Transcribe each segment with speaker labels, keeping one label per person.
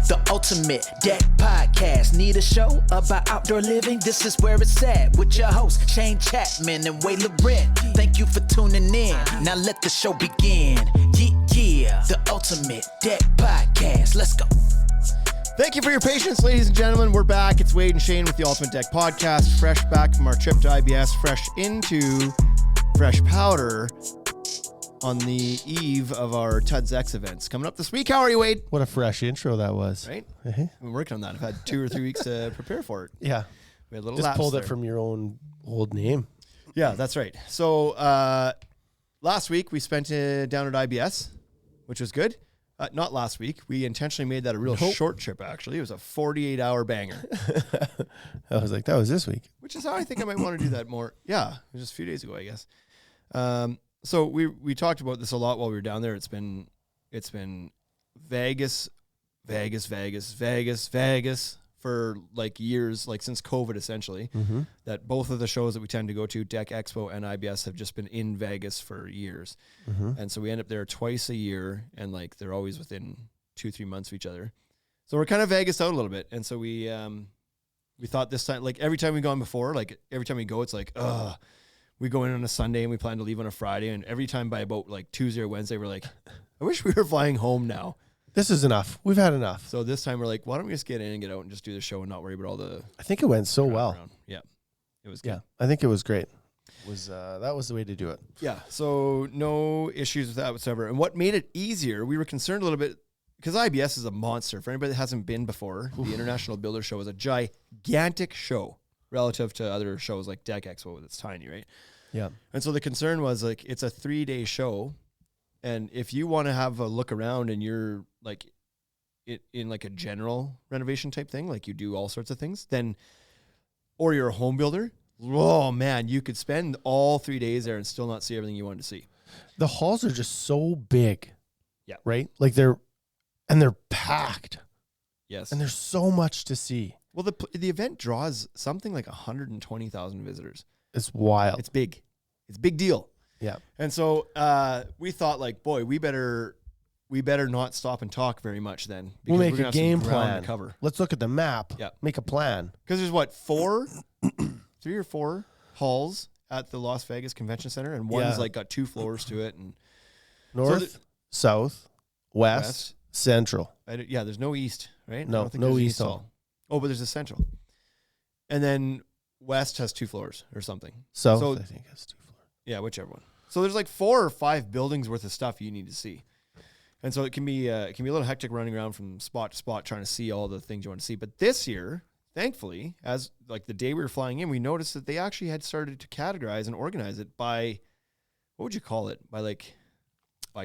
Speaker 1: the ultimate deck podcast. Need a show about outdoor living? This is where it's at with your hosts, Shane Chapman and Way Laurent. Thank you for tuning in. Now let the show begin. Yeah, the ultimate deck podcast. Let's go.
Speaker 2: Thank you for your patience, ladies and gentlemen. We're back. It's Wade and Shane with the Ultimate Deck Podcast. Fresh back from our trip to IBS, fresh into fresh powder on the eve of our TUDS events coming up this week. How are you, Wade?
Speaker 3: What a fresh intro that was.
Speaker 2: Right? I've been working on that. I've had 2 or 3 weeks to prepare for it.
Speaker 3: Yeah.
Speaker 2: We had a little
Speaker 3: Just
Speaker 2: lapse
Speaker 3: pulled
Speaker 2: there.
Speaker 3: it from your own old name.
Speaker 2: Yeah, that's right. So last week we spent down at IBS, which was good. Not last week. We intentionally made that a real short trip, actually. It was a 48-hour banger.
Speaker 3: I was like, that was this week.
Speaker 2: Which is how I think I might want to do that more. Yeah, it was just a few days ago, I guess. So we talked about this a lot while we were down there. It's been Vegas for like years, like since COVID essentially.
Speaker 3: Mm-hmm.
Speaker 2: That both of the shows that we tend to go to, Deck Expo and IBS, have just been in Vegas for years.
Speaker 3: Mm-hmm.
Speaker 2: And so we end up there twice a year, and like they're always within 2-3 months of each other. So we're kind of Vegas out a little bit. And so we thought this time, like every time we've gone before, like every time we go, it's like, we go in on a Sunday and we plan to leave on a Friday. And every time by about like Tuesday or Wednesday, we're like, I wish we were flying home now.
Speaker 3: This is enough. We've had enough.
Speaker 2: So this time we're like, why don't we just get in and get out and just do the show and not worry about all the...
Speaker 3: I think it went so well.
Speaker 2: Around. Yeah, it was good.
Speaker 3: Yeah, I think it was great. That was the way to do it.
Speaker 2: Yeah, so no issues with that whatsoever. And what made it easier, we were concerned a little bit, because IBS is a monster. For anybody that hasn't been before, the International Builder Show is a gigantic show relative to other shows like Deck Expo that's tiny, right?
Speaker 3: Yeah.
Speaker 2: And so the concern was like, it's a 3-day show. And if you want to have a look around and you're like in like a general renovation type thing, like you do all sorts of things, then, or you're a home builder, oh man, you could spend all 3 days there and still not see everything you wanted to see.
Speaker 3: The halls are just so big.
Speaker 2: Yeah.
Speaker 3: Right? Like they're packed.
Speaker 2: Yes.
Speaker 3: And there's so much to see.
Speaker 2: Well, the event draws something like 120,000 visitors.
Speaker 3: It's wild.
Speaker 2: It's big. It's a big deal.
Speaker 3: Yeah.
Speaker 2: And so we thought like, boy, we better not stop and talk very much then.
Speaker 3: We'll make
Speaker 2: we're
Speaker 3: a game plan.
Speaker 2: To cover.
Speaker 3: Let's look at the map.
Speaker 2: Yeah.
Speaker 3: Make a plan.
Speaker 2: Because there's what, 3 or 4 halls at the Las Vegas Convention Center, and one's like got 2 floors to it, and
Speaker 3: north, south, west, central.
Speaker 2: There's no east, right?
Speaker 3: No,
Speaker 2: I don't think
Speaker 3: no
Speaker 2: there's
Speaker 3: east
Speaker 2: hall. Oh, but there's a central, and then west has 2 floors or something.
Speaker 3: South,
Speaker 2: so,
Speaker 3: I think has 2 floors.
Speaker 2: Yeah, whichever one. So there's like 4 or 5 buildings worth of stuff you need to see. And so it can be a little hectic running around from spot to spot trying to see all the things you want to see. But this year, thankfully, as like the day we were flying in, we noticed that they actually had started to categorize and organize it by, what would you call it? By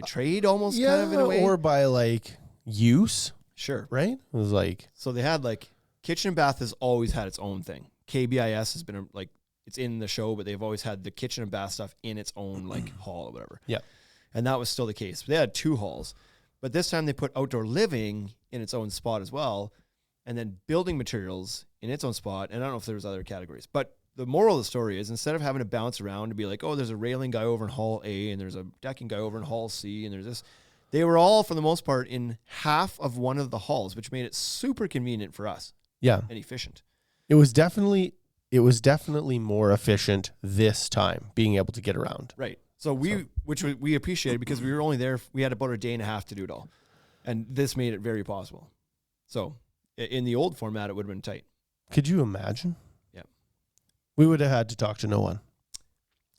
Speaker 2: trade almost, kind of in a way?
Speaker 3: Or by like use.
Speaker 2: Sure.
Speaker 3: Right? It was like.
Speaker 2: So they had like, kitchen and bath has always had its own thing. KBIS has been like, it's in the show, but they've always had the kitchen and bath stuff in its own like hall or whatever.
Speaker 3: Yeah.
Speaker 2: And that was still the case. They had 2 halls, but this time they put outdoor living in its own spot as well. And then building materials in its own spot. And I don't know if there's other categories, but the moral of the story is instead of having to bounce around and be like, oh, there's a railing guy over in hall A and there's a decking guy over in hall C and there's this, they were all for the most part in half of one of the halls, which made it super convenient for us.
Speaker 3: Yeah.
Speaker 2: And efficient.
Speaker 3: It was definitely more efficient this time, being able to get around.
Speaker 2: Right. So we appreciated because we were only there. We had about a day and a half to do it all. And this made it very possible. So in the old format, it would have been tight.
Speaker 3: Could you imagine?
Speaker 2: Yeah.
Speaker 3: We would have had to talk to no one.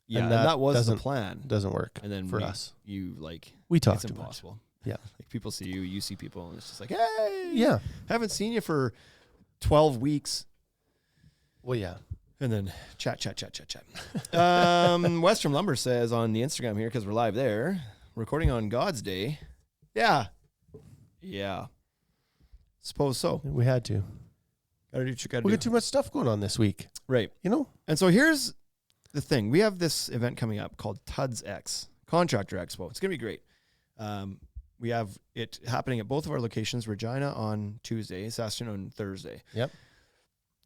Speaker 2: Yeah. And that was the plan.
Speaker 3: Doesn't work.
Speaker 2: And then
Speaker 3: for us,
Speaker 2: we
Speaker 3: talk
Speaker 2: it's
Speaker 3: too
Speaker 2: impossible.
Speaker 3: Much. Yeah.
Speaker 2: Like people see you, you see people, and it's just like, hey,
Speaker 3: yeah,
Speaker 2: haven't seen you for 12 weeks.
Speaker 3: Well, yeah.
Speaker 2: And then chat. Western Lumber says on the Instagram here, because we're live there, recording on God's Day. Yeah. Suppose so.
Speaker 3: We had to.
Speaker 2: Gotta do what you gotta do.
Speaker 3: We got too much stuff going on this week.
Speaker 2: Right.
Speaker 3: You know?
Speaker 2: And so here's the thing. We have this event coming up called TUDS Contractor Expo. It's going to be great. We have it happening at both of our locations, Regina on Tuesday, Saskatoon on Thursday.
Speaker 3: Yep.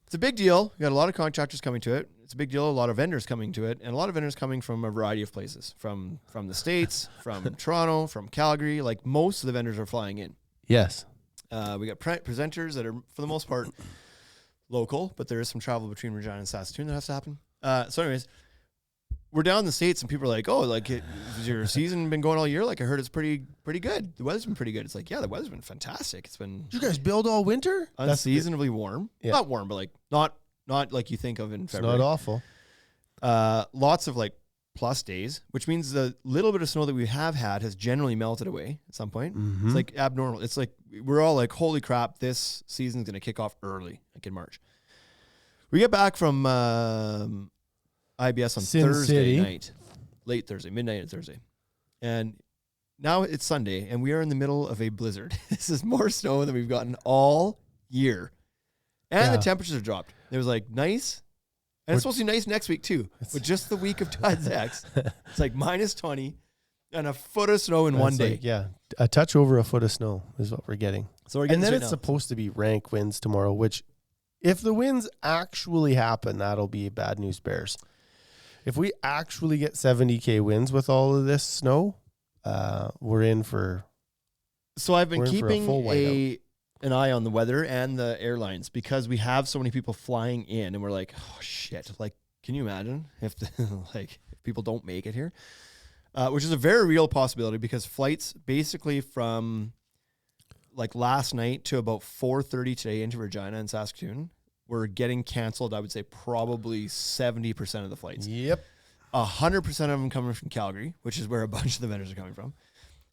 Speaker 2: It's a big deal. We got a lot of contractors coming to it. It's a big deal. A lot of vendors coming to it, and a lot of vendors coming from a variety of places, from the States, from Toronto, from Calgary. Like most of the vendors are flying in.
Speaker 3: Yes.
Speaker 2: We got presenters that are, for the most part, local, but there is some travel between Regina and Saskatoon that has to happen. So anyways, we're down in the States and people are like, oh, like, has your season been going all year? Like, I heard it's pretty good. The weather's been pretty good. It's like, yeah, the weather's been fantastic. It's been...
Speaker 3: Did you guys build all winter?
Speaker 2: Unseasonably warm.
Speaker 3: Yeah.
Speaker 2: Not warm, but like, not like you think of in February.
Speaker 3: It's not awful.
Speaker 2: Lots of like plus days, which means the little bit of snow that we have had has generally melted away at some point.
Speaker 3: Mm-hmm.
Speaker 2: It's like abnormal. It's like, we're all like, holy crap, this season's going to kick off early, like in March. We get back from IBS on
Speaker 3: Sin
Speaker 2: Thursday
Speaker 3: City.
Speaker 2: night, late Thursday, midnight on Thursday. And now it's Sunday, and we are in the middle of a blizzard. This is more snow than we've gotten all year. And the temperatures have dropped. It was like nice. And it's supposed to be nice next week, too. But just the week of Tides X, it's like minus 20 and a foot of snow in one day.
Speaker 3: Like, yeah, a touch over a foot of snow is what we're getting.
Speaker 2: So we're getting
Speaker 3: and then
Speaker 2: this
Speaker 3: it's
Speaker 2: right now.
Speaker 3: supposed to be rank winds tomorrow, which if the winds actually happen, that'll be bad news bears. If we actually get 70K winds with all of this snow, we're in for...
Speaker 2: So I've been
Speaker 3: we're in for a
Speaker 2: keeping
Speaker 3: full whiteout.
Speaker 2: an eye on the weather and the airlines because we have so many people flying in and we're like, oh shit, like, can you imagine if if people don't make it here? Which is a very real possibility because flights basically from like last night to about 4:30 today into Regina and Saskatoon were getting canceled. I would say probably 70% of the flights.
Speaker 3: Yep.
Speaker 2: 100% of them coming from Calgary, which is where a bunch of the vendors are coming from.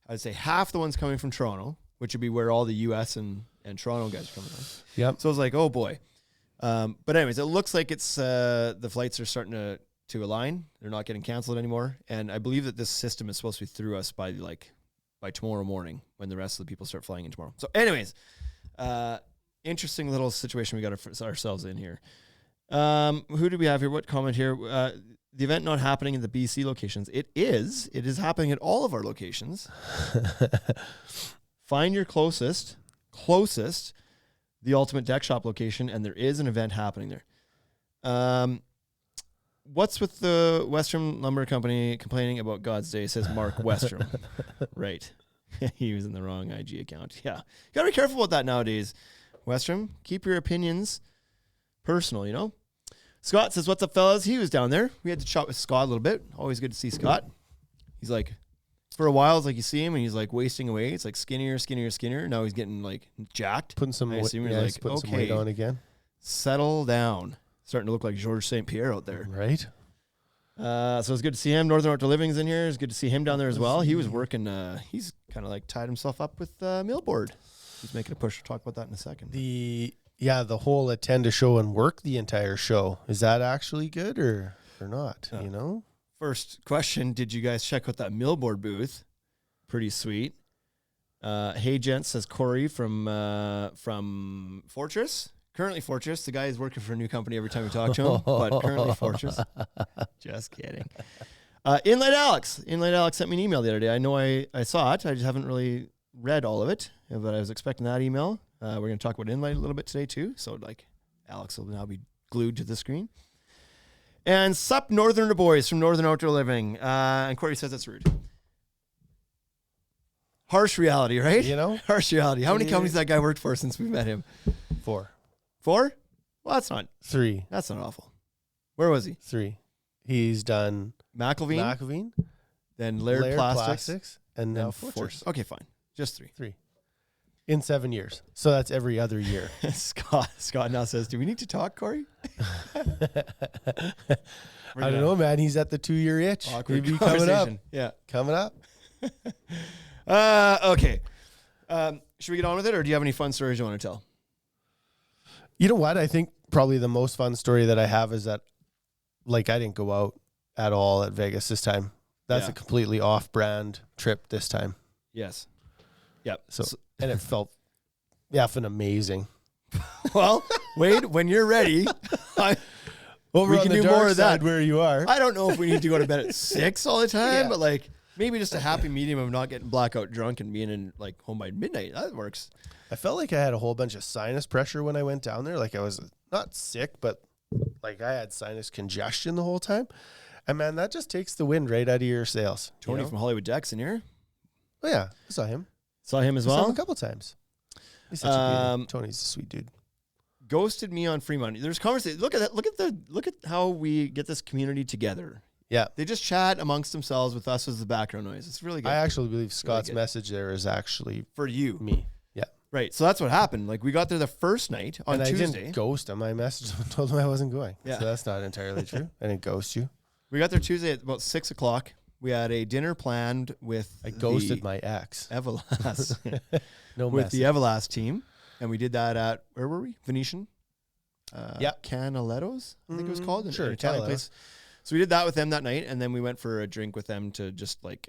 Speaker 2: I'd say half the ones coming from Toronto, which would be where all the US and Toronto guys are coming from.
Speaker 3: Yep.
Speaker 2: So I was like, oh boy. But anyways, it looks like it's the flights are starting to align. They're not getting canceled anymore. And I believe that this system is supposed to be through us by tomorrow morning when the rest of the people start flying in tomorrow. So anyways, interesting little situation we got ourselves in here. Who do we have here? What comment here? The event not happening in the BC locations. It is happening at all of our locations. Find your closest, the Ultimate Deck Shop location, and there is an event happening there. What's with the Western Lumber Company complaining about God's Day, says Mark Westrom. Right. He was in the wrong IG account. Yeah. You got to be careful about that nowadays. Westrom, keep your opinions personal, you know? Scott says, what's up, fellas? He was down there. We had to chat with Scott a little bit. Always good to see Scott. He's like, for a while, it's like you see him and he's like wasting away. It's like skinnier. Now he's getting like jacked.
Speaker 3: Putting some,
Speaker 2: he's
Speaker 3: some
Speaker 2: okay,
Speaker 3: weight on again.
Speaker 2: settle down. Starting to look like Georges St. Pierre out there.
Speaker 3: Right.
Speaker 2: So it's good to see him. Northern Outdoor Living's in here. It's good to see him down there as well. He was working. He's kind of like tied himself up with Millboard. He's making a push. We'll talk about that in a second.
Speaker 3: The whole attend a show and work the entire show. Is that actually good or not? You know?
Speaker 2: First question, did you guys check out that Millboard booth? Pretty sweet. Hey, gents, says Corey from Fortress. Currently Fortress. The guy is working for a new company every time we talk to him, but currently Fortress. Just kidding. Inlight Alex sent me an email the other day. I know I saw it. I just haven't really read all of it, but I was expecting that email. We're going to talk about Inlight a little bit today too. So like Alex will now be glued to the screen. And sup Northerner boys from Northern Outdoor Living. And Corey says that's rude. Harsh reality, right?
Speaker 3: You know?
Speaker 2: Harsh reality. How many companies that guy worked for since we met him?
Speaker 3: 4.
Speaker 2: 4? Well, that's not
Speaker 3: 3.
Speaker 2: That's not awful. Where was he?
Speaker 3: 3. He's done
Speaker 2: McIlveen, then Laird Plastics,
Speaker 3: and
Speaker 2: then
Speaker 3: now Fortress.
Speaker 2: Okay, fine. Just 3.
Speaker 3: 3. In 7 years. So that's every other year.
Speaker 2: Scott now says, do we need to talk, Corey?
Speaker 3: I don't know, man. He's at the 2-year itch.
Speaker 2: Awkward
Speaker 3: Maybe coming up.
Speaker 2: Yeah.
Speaker 3: Coming up.
Speaker 2: Okay. Should we get on with it, or do you have any fun stories you want to tell?
Speaker 3: You know what? I think probably the most fun story that I have is that, like, I didn't go out at all at Vegas this time. That's a completely off-brand trip this time.
Speaker 2: Yes. Yep.
Speaker 3: So and it felt effing amazing.
Speaker 2: Well, Wade, when you're ready,
Speaker 3: Over
Speaker 2: we
Speaker 3: on
Speaker 2: can
Speaker 3: the
Speaker 2: do
Speaker 3: dark
Speaker 2: more of that.
Speaker 3: side where you are.
Speaker 2: I don't know if we need to go to bed at 6 all the time,
Speaker 3: Yeah.
Speaker 2: but like maybe just a happy medium of not getting blackout drunk and being in like home by midnight. That works.
Speaker 3: I felt like I had a whole bunch of sinus pressure when I went down there. Like I was not sick, but like I had sinus congestion the whole time. And man, that just takes the wind right out of your sails.
Speaker 2: Tony
Speaker 3: you know?
Speaker 2: from Hollywood Decks in here.
Speaker 3: Oh yeah, I saw him.
Speaker 2: Saw him as
Speaker 3: I saw him
Speaker 2: well.
Speaker 3: a couple times. He's such a beauty. Tony's a sweet dude.
Speaker 2: Ghosted me on Fremont. There's conversation. Look at that. Look at how we get this community together.
Speaker 3: Yeah.
Speaker 2: They just chat amongst themselves with us as the background noise. It's really good.
Speaker 3: I actually believe Scott's message there is actually
Speaker 2: for you.
Speaker 3: Me. Yeah.
Speaker 2: Right. So that's what happened. Like we got there the first night on Tuesday.
Speaker 3: I didn't ghost him. I messaged him and told him I wasn't going. Yeah. So that's not entirely true. I didn't ghost you.
Speaker 2: We got there Tuesday at about 6:00. We had a dinner planned with
Speaker 3: I ghosted my ex.
Speaker 2: Everlast.
Speaker 3: No
Speaker 2: with
Speaker 3: message.
Speaker 2: the Everlast team. And we did that at, where were we? Venetian? Canaletto's, I think it was called.
Speaker 3: Sure,
Speaker 2: an Italian place. So we did that with them that night, and then we went for a drink with them to just like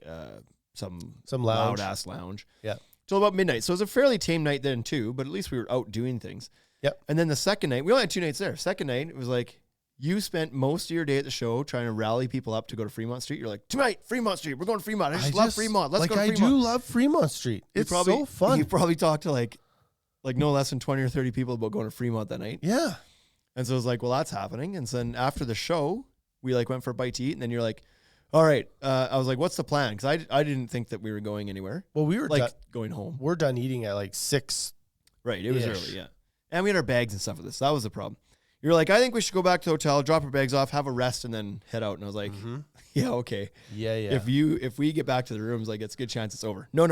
Speaker 2: some
Speaker 3: lounge.
Speaker 2: loud-ass lounge.
Speaker 3: Yeah.
Speaker 2: Till about midnight. So it was a fairly tame night then too, but at least we were out doing things.
Speaker 3: Yep.
Speaker 2: And then the second night, we only had 2 nights there. Second night, it was like, you spent most of your day at the show trying to rally people up to go to Fremont Street. You're like, tonight, Fremont Street. We're going to Fremont. I just love Fremont. Let's go to Fremont.
Speaker 3: I do love Fremont Street. It's so fun.
Speaker 2: You probably talked to like no less than 20 or 30 people about going to Fremont that night.
Speaker 3: Yeah.
Speaker 2: And so it was like, well, that's happening. And so then after the show, we like went for a bite to eat. And then you're like, all right. I was like, what's the plan? Because I didn't think that we were going anywhere.
Speaker 3: Well, we were
Speaker 2: like going home.
Speaker 3: We're done eating at like 6.
Speaker 2: Right. It was early. Yeah. And we had our bags and stuff with us. That was the problem. You're like, I think we should go back to the hotel, drop our bags off, have a rest, and then head out. And I was like, yeah, okay.
Speaker 3: Yeah, yeah.
Speaker 2: If we get back to the rooms, like it's a good chance it's over. No,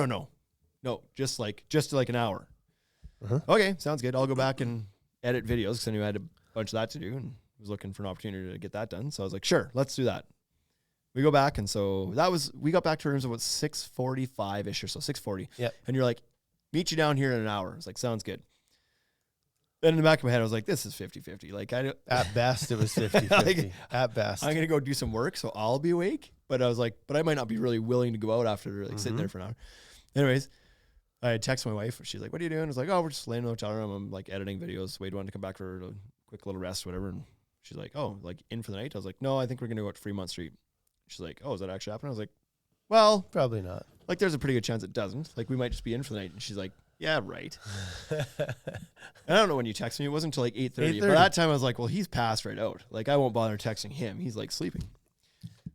Speaker 2: just like an hour. Okay, sounds good. I'll go back and edit videos because I knew I had a bunch of that to do and was looking for an opportunity to get that done. So I was like, sure, let's do that. We go back, and so we got back to rooms about 6:45-ish or so, 6:40.
Speaker 3: Yeah.
Speaker 2: And you're like, meet you down here in an hour. I was like, sounds good. Then in the back of my head, I was like, this is 50-50. Like
Speaker 3: at best, it was 50-50.
Speaker 2: Like,
Speaker 3: at best.
Speaker 2: I'm going to go do some work, so I'll be awake. But I was like, but I might not be really willing to go out after like sitting there for an hour. Anyways, I had texted my wife. She's like, what are you doing? I was like, oh, we're just laying in the hotel room. I'm like editing videos. Wade wanted to come back for a quick little rest, whatever. And she's like, oh, like in for the night? I was like, no, I think we're going to go out to Fremont Street. She's like, oh, is that actually happening? I was like, well,
Speaker 3: probably not.
Speaker 2: Like there's a pretty good chance it doesn't. Like we might just be in for the night. And she's like, yeah, right. And I don't know when you texted me. It wasn't until like 8:30. But that time I was like, well, he's passed right out. Like I won't bother texting him. He's like sleeping.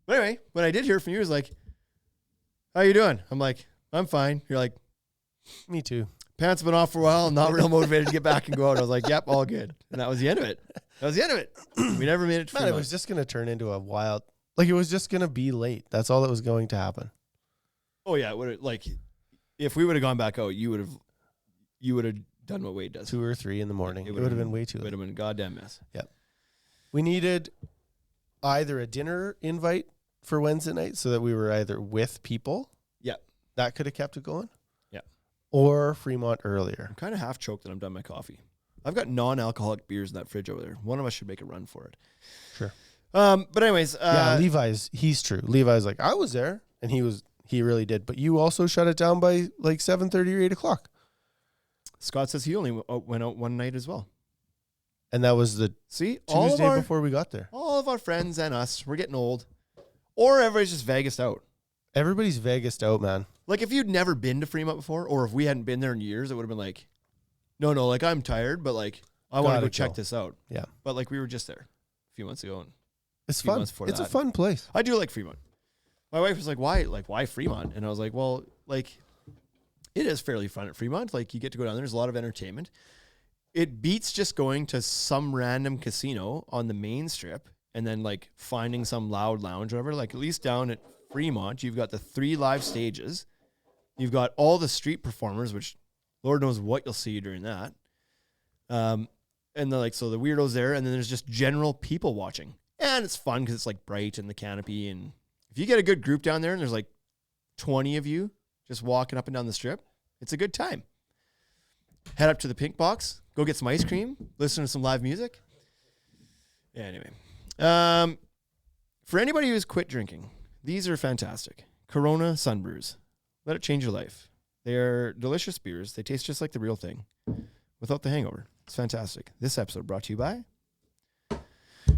Speaker 2: But anyway, when I did hear from you, it was like, how you doing? I'm like, I'm fine. You're like,
Speaker 3: me too.
Speaker 2: Pants have been off for a while. I'm not real motivated to get back and go out. I was like, yep, all good. And that was the end of it. That was the end of it. We never made it to
Speaker 3: Man, it was just going to turn into a wild, like it was just going to be late. That's all that was going to happen.
Speaker 2: Oh yeah. Like if we would have gone back out, you would have done what Wade does.
Speaker 3: 2 or 3 in the morning. It would have been way too late.
Speaker 2: It would have been a goddamn mess.
Speaker 3: Yep. We needed either a dinner invite for Wednesday night so that we were either with people.
Speaker 2: Yeah.
Speaker 3: That could have kept it going.
Speaker 2: Yeah.
Speaker 3: Or Fremont earlier.
Speaker 2: I'm kind of half choked that I'm done my coffee. I've got non-alcoholic beers in that fridge over there. One of us should make a run for it.
Speaker 3: Sure.
Speaker 2: But anyways.
Speaker 3: Yeah, he's true. Levi's like, I was there. And he really did. But you also shut it down by like 7:30 or 8 o'clock.
Speaker 2: Scott says he only went out one night as well.
Speaker 3: And that was the Tuesday before we got there.
Speaker 2: All of our friends and us, we're getting old. Or everybody's just Vegased out.
Speaker 3: Everybody's Vegased out, man.
Speaker 2: Like if you'd never been to Fremont before, or if we hadn't been there in years, it would have been like, no, like I'm tired, but like I want to go check this out.
Speaker 3: Yeah.
Speaker 2: But like we were just there a few months ago. And
Speaker 3: it's fun. It's a fun place.
Speaker 2: I do like Fremont. My wife was like, why Fremont? And I was like, well, like it is fairly fun at Fremont. Like you get to go down there. There's a lot of entertainment. It beats just going to some random casino on the main strip and then like finding some loud lounge or whatever. Like at least down at Fremont, you've got the 3 live stages. You've got all the street performers, which Lord knows what you'll see during that. And so the weirdos there, and then there's just general people watching. And it's fun because it's like bright and the canopy. And if you get a good group down there and there's like 20 of you just walking up and down the strip, it's a good time. Head up to the Pink Box, go get some ice cream, listen to some live music. Yeah, anyway. For anybody who's quit drinking, these are fantastic. Corona Sunbrews. Let it change your life. They are delicious beers. They taste just like the real thing without the hangover. It's fantastic. This episode brought to you by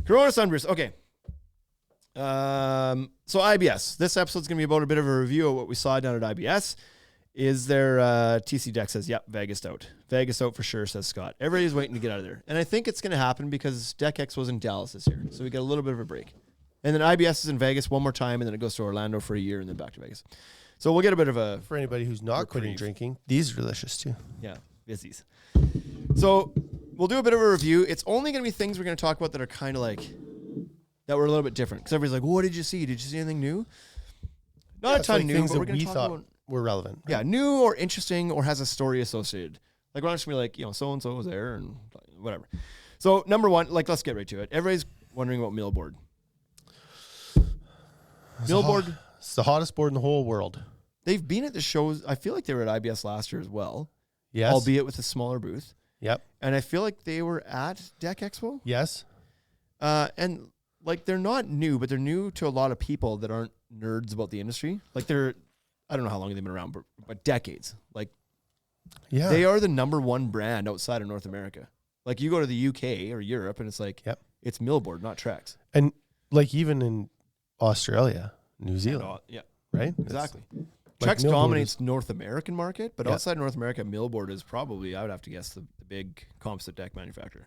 Speaker 2: Corona Sunbrews. Okay. So IBS. This episode's going to be about a bit of a review of what we saw down at IBS. Is there, TC Deck says, yep, Vegas out. Vegas out for sure, says Scott. Everybody's waiting to get out of there. And I think it's going to happen because Deck X was in Dallas this year. So we got a little bit of a break. And then IBS is in Vegas one more time, and then it goes to Orlando for a year, and then back to Vegas. So we'll get a bit of a...
Speaker 3: For anybody who's not quitting drinking, these are delicious too.
Speaker 2: Yeah. Busies. So we'll do a bit of a review. It's only going to be things we're going to talk about that are kind of like, that were a little bit different. Because everybody's like, well, what did you see? Did you see anything new? Not a ton new,
Speaker 3: things
Speaker 2: but
Speaker 3: that
Speaker 2: we're going
Speaker 3: we
Speaker 2: to talk
Speaker 3: thought
Speaker 2: about,
Speaker 3: were relevant.
Speaker 2: yeah, new or interesting or has a story associated. Like, we're not just going to be like, you know, so-and-so was there and whatever. So number one, like, let's get right to it. Everybody's wondering about Millboard. Millboard,
Speaker 3: It's the hottest board in the whole world.
Speaker 2: they've been at the shows. I feel like they were at IBS last year as well,
Speaker 3: Yes.
Speaker 2: albeit with a smaller booth.
Speaker 3: Yep.
Speaker 2: And I feel like they were at Deck Expo.
Speaker 3: Yes.
Speaker 2: And like, they're not new, but they're new to a lot of people that aren't nerds about the industry. Like, I don't know how long they've been around, but decades. Like,
Speaker 3: Yeah.
Speaker 2: they are the number one brand outside of North America. Like, you go to the UK or Europe and it's like,
Speaker 3: Yep.
Speaker 2: it's Millboard, not Trex.
Speaker 3: And like even in Australia, New Zealand,
Speaker 2: Yeah,
Speaker 3: right?
Speaker 2: exactly.
Speaker 3: like
Speaker 2: Trex
Speaker 3: Millboard
Speaker 2: dominates North American market, but
Speaker 3: Yeah.
Speaker 2: outside North America, Millboard is probably, I would have to guess, the big composite deck manufacturer.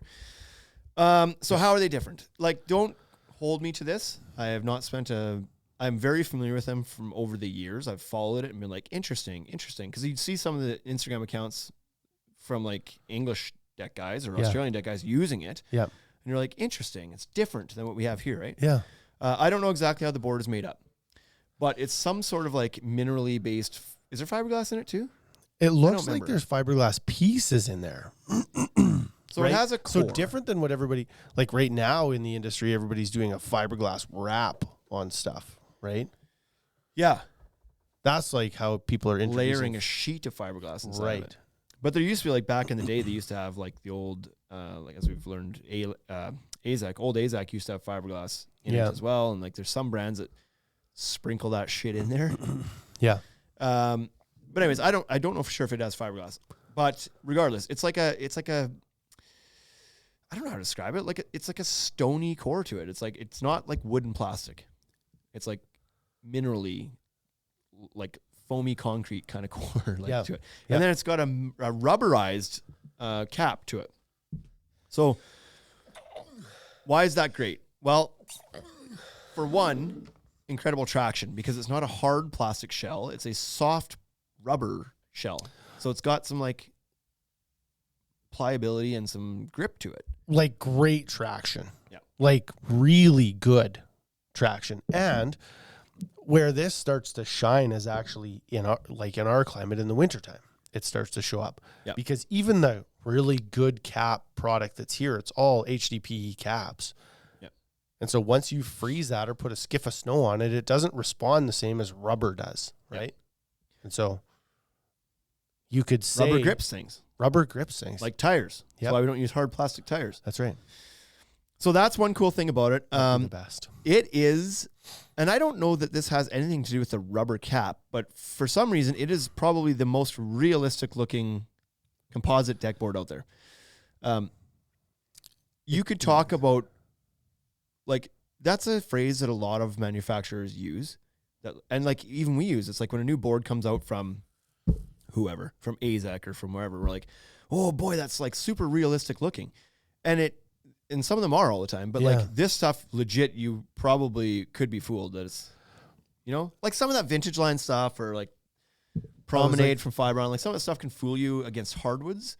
Speaker 2: So how are they different? Like, don't hold me to this. I have not I'm very familiar with them from over the years. I've followed it and been like, interesting. Because you'd see some of the Instagram accounts from like English deck guys or
Speaker 3: Yeah.
Speaker 2: Australian deck guys using it.
Speaker 3: Yeah.
Speaker 2: And you're like, interesting. It's different than what we have here, right?
Speaker 3: Yeah.
Speaker 2: I don't know exactly how the board is made up, but it's some sort of like minerally based. Is there fiberglass in it too?
Speaker 3: It looks
Speaker 2: remember.
Speaker 3: like there's fiberglass pieces in there.
Speaker 2: So
Speaker 3: right?
Speaker 2: it has a core.
Speaker 3: So different than what everybody, like right now in the industry, everybody's doing a fiberglass wrap on stuff, right?
Speaker 2: Yeah.
Speaker 3: That's like how people are introducing.
Speaker 2: Layering a sheet of fiberglass inside
Speaker 3: Right.
Speaker 2: of it. But there used to be, like, back in the day, they used to have like the old, like, as we've learned, AZAC, old AZAC used to have fiberglass in
Speaker 3: Yeah.
Speaker 2: it as well. And like, there's some brands that sprinkle that shit in there.
Speaker 3: Yeah.
Speaker 2: But anyways, I don't know for sure if it has fiberglass, but regardless, it's like a, I don't know how to describe it. Like, it's like a stony core to it. It's like, it's not like wood and plastic. It's like minerally, like foamy concrete kind of core like
Speaker 3: Yeah.
Speaker 2: to it.
Speaker 3: Yeah.
Speaker 2: And then it's got a rubberized cap to it. So why is that great? Well, for one, incredible traction because it's not a hard plastic shell. It's a soft rubber shell. So it's got some like pliability and some grip to it.
Speaker 3: Like great traction.
Speaker 2: Yeah.
Speaker 3: Like really good traction. And where this starts to shine is actually in our climate in the wintertime. It starts to show up.
Speaker 2: Yeah.
Speaker 3: Because even the really good cap product that's here, it's all HDPE caps.
Speaker 2: Yeah.
Speaker 3: And so once you freeze that or put a skiff of snow on it, it doesn't respond the same as rubber does, right?
Speaker 2: Yeah.
Speaker 3: And so you could say
Speaker 2: Rubber grips things.
Speaker 3: Rubber grips things.
Speaker 2: Like tires.
Speaker 3: Yep.
Speaker 2: That's why we don't use hard plastic tires.
Speaker 3: That's right.
Speaker 2: So that's one cool thing about it.
Speaker 3: The best.
Speaker 2: It is, and I don't know that this has anything to do with the rubber cap, but for some reason, it is probably the most realistic looking composite deck board out there. You could talk about, like, that's a phrase that a lot of manufacturers use, that, and like even we use. It's like when a new board comes out from whoever, from AZAC or from wherever, we're like, oh boy, that's like super realistic looking, and some of them are all the time, but
Speaker 3: Yeah.
Speaker 2: like this stuff, legit, you probably could be fooled that it's, you know, like some of that vintage line stuff or like Promenade from Fibron, like some of that stuff can fool you against hardwoods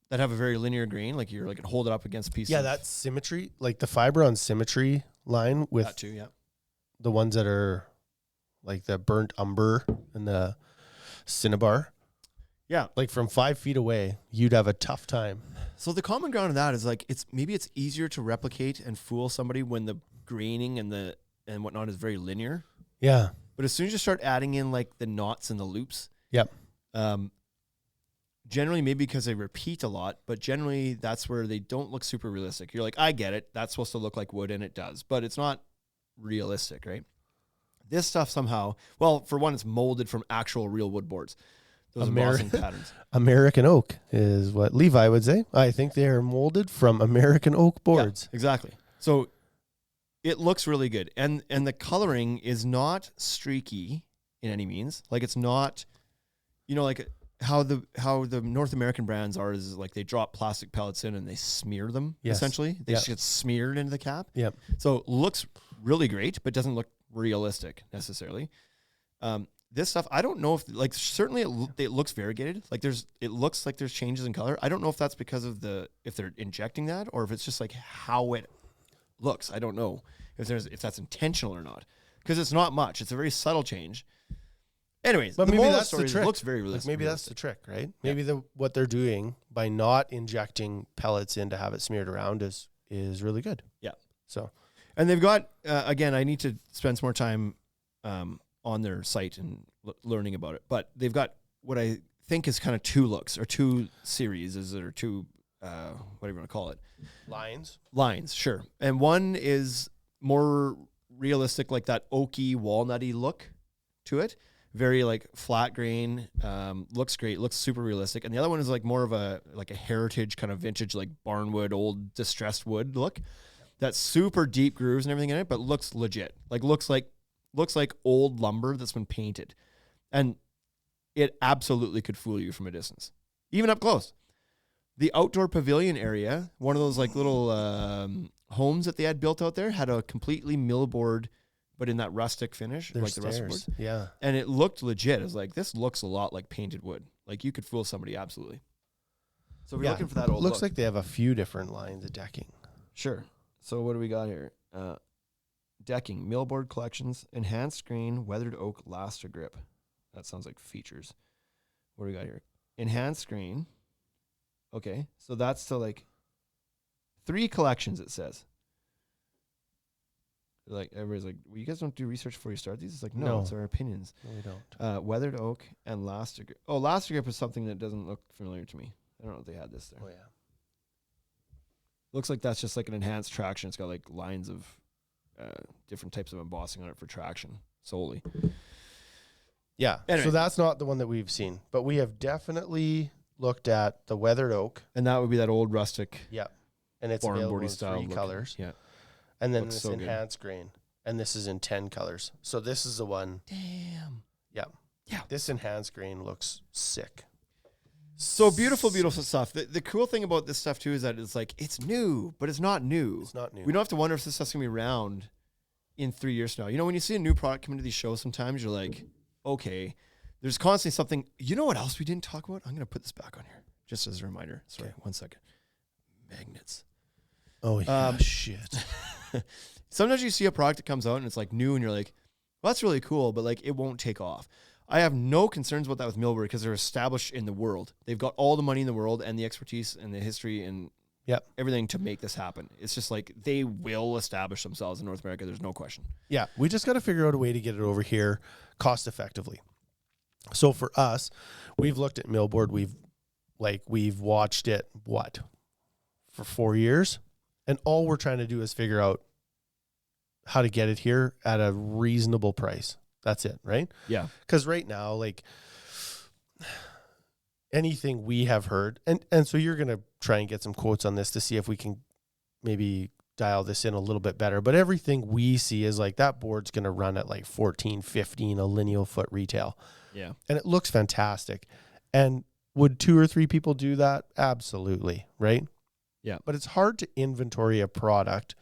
Speaker 2: that have a very linear grain. Like you're like hold it up against a piece.
Speaker 3: Yeah,
Speaker 2: of
Speaker 3: that symmetry, like the Fibron symmetry line with
Speaker 2: that too. Yeah,
Speaker 3: the ones that are like the burnt umber and the cinnabar.
Speaker 2: yeah.
Speaker 3: Like from 5 feet away, you'd have a tough time.
Speaker 2: So the common ground of that is like it's easier to replicate and fool somebody when the graining and whatnot is very linear.
Speaker 3: Yeah.
Speaker 2: But as soon as you start adding in like the knots and the loops,
Speaker 3: Yep.
Speaker 2: generally maybe because they repeat a lot, but generally that's where they don't look super realistic. You're like, I get it. That's supposed to look like wood, and it does, but it's not realistic, right? This stuff somehow, well, for one, it's molded from actual real wood boards. Those embossing patterns.
Speaker 3: American oak is what Levi would say. I think they are molded from American oak boards.
Speaker 2: Yeah, exactly. So it looks really good. And the coloring is not streaky in any means. Like it's not, you know, like how the North American brands are is like they drop plastic pellets in and they smear them essentially. They just get smeared into the cap.
Speaker 3: Yep.
Speaker 2: So it looks really great, but doesn't look realistic necessarily. this stuff, I don't know if like certainly it looks variegated. Like it looks like there's changes in color. I don't know if that's because of if they're injecting that or if it's just like how it looks. I don't know if that's intentional or not, because it's not much. It's a very subtle change. Anyways,
Speaker 3: but
Speaker 2: the
Speaker 3: maybe
Speaker 2: moral of
Speaker 3: that's
Speaker 2: story
Speaker 3: the
Speaker 2: is
Speaker 3: trick.
Speaker 2: It looks very realistic.
Speaker 3: Maybe that's the trick, right? Maybe what they're doing by not injecting pellets in to have it smeared around is really good.
Speaker 2: Yeah.
Speaker 3: So,
Speaker 2: and they've got again, I need to spend some more time on their site and learning about it. But they've got what I think is kind of two looks or two series, or two, whatever you want to call it. Lines, sure. And one is more realistic, like that oaky, walnutty look to it. Very like flat grain, looks great, looks super realistic. And the other one is like more of a heritage kind of vintage, like barnwood, old distressed wood look. That's super deep grooves and everything in it, but looks legit. Like looks like old lumber that's been painted. And it absolutely could fool you from a distance, even up close. The outdoor pavilion area, one of those like little homes that they had built out there, had a completely millboard, but in that rustic finish,
Speaker 3: there's
Speaker 2: like the rustic boards.
Speaker 3: Yeah.
Speaker 2: And it looked legit. It was like, this looks a lot like painted wood. Like you could fool somebody absolutely. So if you're looking for that old
Speaker 3: looks
Speaker 2: look.
Speaker 3: like they have a few different lines of decking.
Speaker 2: Sure. So what do we got here? Decking, millboard collections, enhanced screen, weathered oak, Laster grip. That sounds like features. What do we got here? Enhanced screen. Okay, so that's still like 3 collections, it says. Like everybody's like, well, you guys don't do research before you start these? It's like, no, it's our opinions.
Speaker 3: No, we don't.
Speaker 2: Weathered oak and Laster grip. Oh, Laster grip is something that doesn't look familiar to me. I don't know if they had this there.
Speaker 3: Oh, yeah.
Speaker 2: Looks like that's just like an enhanced traction. It's got like lines of different types of embossing on it for traction solely.
Speaker 3: Yeah.
Speaker 2: Anyway.
Speaker 3: So that's not the one that we've seen, but we have definitely looked at the weathered oak.
Speaker 2: And that would be that old rustic.
Speaker 3: Yeah. And it's
Speaker 2: Barn
Speaker 3: available
Speaker 2: boardy
Speaker 3: in
Speaker 2: style
Speaker 3: 3
Speaker 2: look.
Speaker 3: colors.
Speaker 2: Yeah.
Speaker 3: And then
Speaker 2: Looks
Speaker 3: this
Speaker 2: so good.
Speaker 3: enhanced grain. And this is in 10 colors. So this is the one.
Speaker 2: Damn.
Speaker 3: Yeah.
Speaker 2: Yeah.
Speaker 3: This enhanced grain looks sick.
Speaker 2: So beautiful, beautiful stuff. The cool thing about this stuff too is that it's like, it's new, but it's not new.
Speaker 3: It's not new.
Speaker 2: We don't have to wonder if this stuff's gonna be around in 3 years from now. You know, when you see a new product come into these shows, sometimes you're like, okay, there's constantly something. You know what else we didn't talk about? I'm gonna put this back on here just as a reminder. Sorry, 1 second. Magnets.
Speaker 3: Oh, yeah. Shit.
Speaker 2: Sometimes you see a product that comes out and it's like new and you're like, well, that's really cool, but like it won't take off. I have no concerns about that with Millbury because they're established in the world. They've got all the money in the world and the expertise and the history and everything to make this happen. It's just like they will establish themselves in North America. There's no question.
Speaker 3: Yeah. We just got to figure out a way to get it over here cost effectively. So for us, we've looked at Millboard. We've watched it, for 4 years. And all we're trying to do is figure out how to get it here at a reasonable price. That's it, right?
Speaker 2: Yeah.
Speaker 3: Because right now, like anything we have heard, and so you're going to try and get some quotes on this to see if we can maybe dial this in a little bit better. But everything we see is like that board's going to run at like 14, 15 a lineal foot retail.
Speaker 2: Yeah.
Speaker 3: And it looks fantastic. And would 2 or 3 people do that? Absolutely, right?
Speaker 2: Yeah.
Speaker 3: But it's hard to inventory a product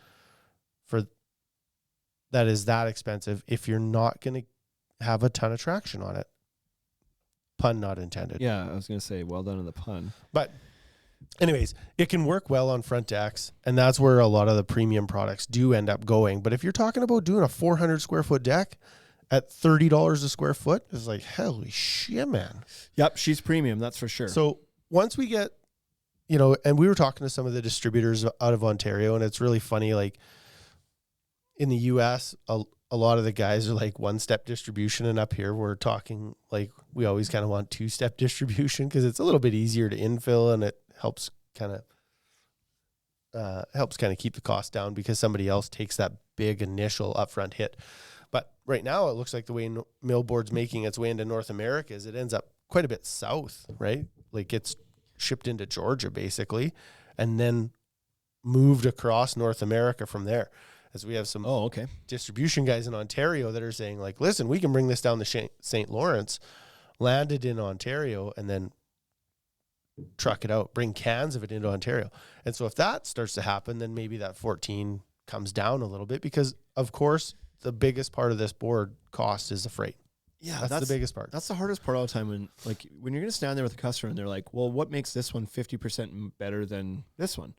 Speaker 3: that is that expensive if you're not going to have a ton of traction on it. Pun not intended.
Speaker 2: Yeah, I was going to say, well done on the pun.
Speaker 3: But anyways, it can work well on front decks, and that's where a lot of the premium products do end up going. But if you're talking about doing a 400 square foot deck at $30 a square foot, it's like, holy shit, man.
Speaker 2: Yep, she's premium, that's for sure.
Speaker 3: So once we get, and we were talking to some of the distributors out of Ontario, and it's really funny, like in the US, a lot of the guys are like 1-step distribution, and up here we're talking like we always kind of want 2-step distribution because it's a little bit easier to infill and it helps kind of keep the cost down because somebody else takes that big initial upfront hit. But right now it looks like the way Millboard's making its way into North America is it ends up quite a bit south, right? Like it's shipped into Georgia basically and then moved across North America from there. As we have some distribution guys in Ontario that are saying like, listen, we can bring this down to St. Lawrence, land it in Ontario, and then truck it out, bring cans of it into Ontario. And so if that starts to happen, then maybe that 14 comes down a little bit because, of course, the biggest part of this board cost is the freight.
Speaker 2: Yeah,
Speaker 3: That's the biggest part.
Speaker 2: That's the hardest part all the time when you're going to stand there with a customer and they're like, well, what makes this one 50% better than this one?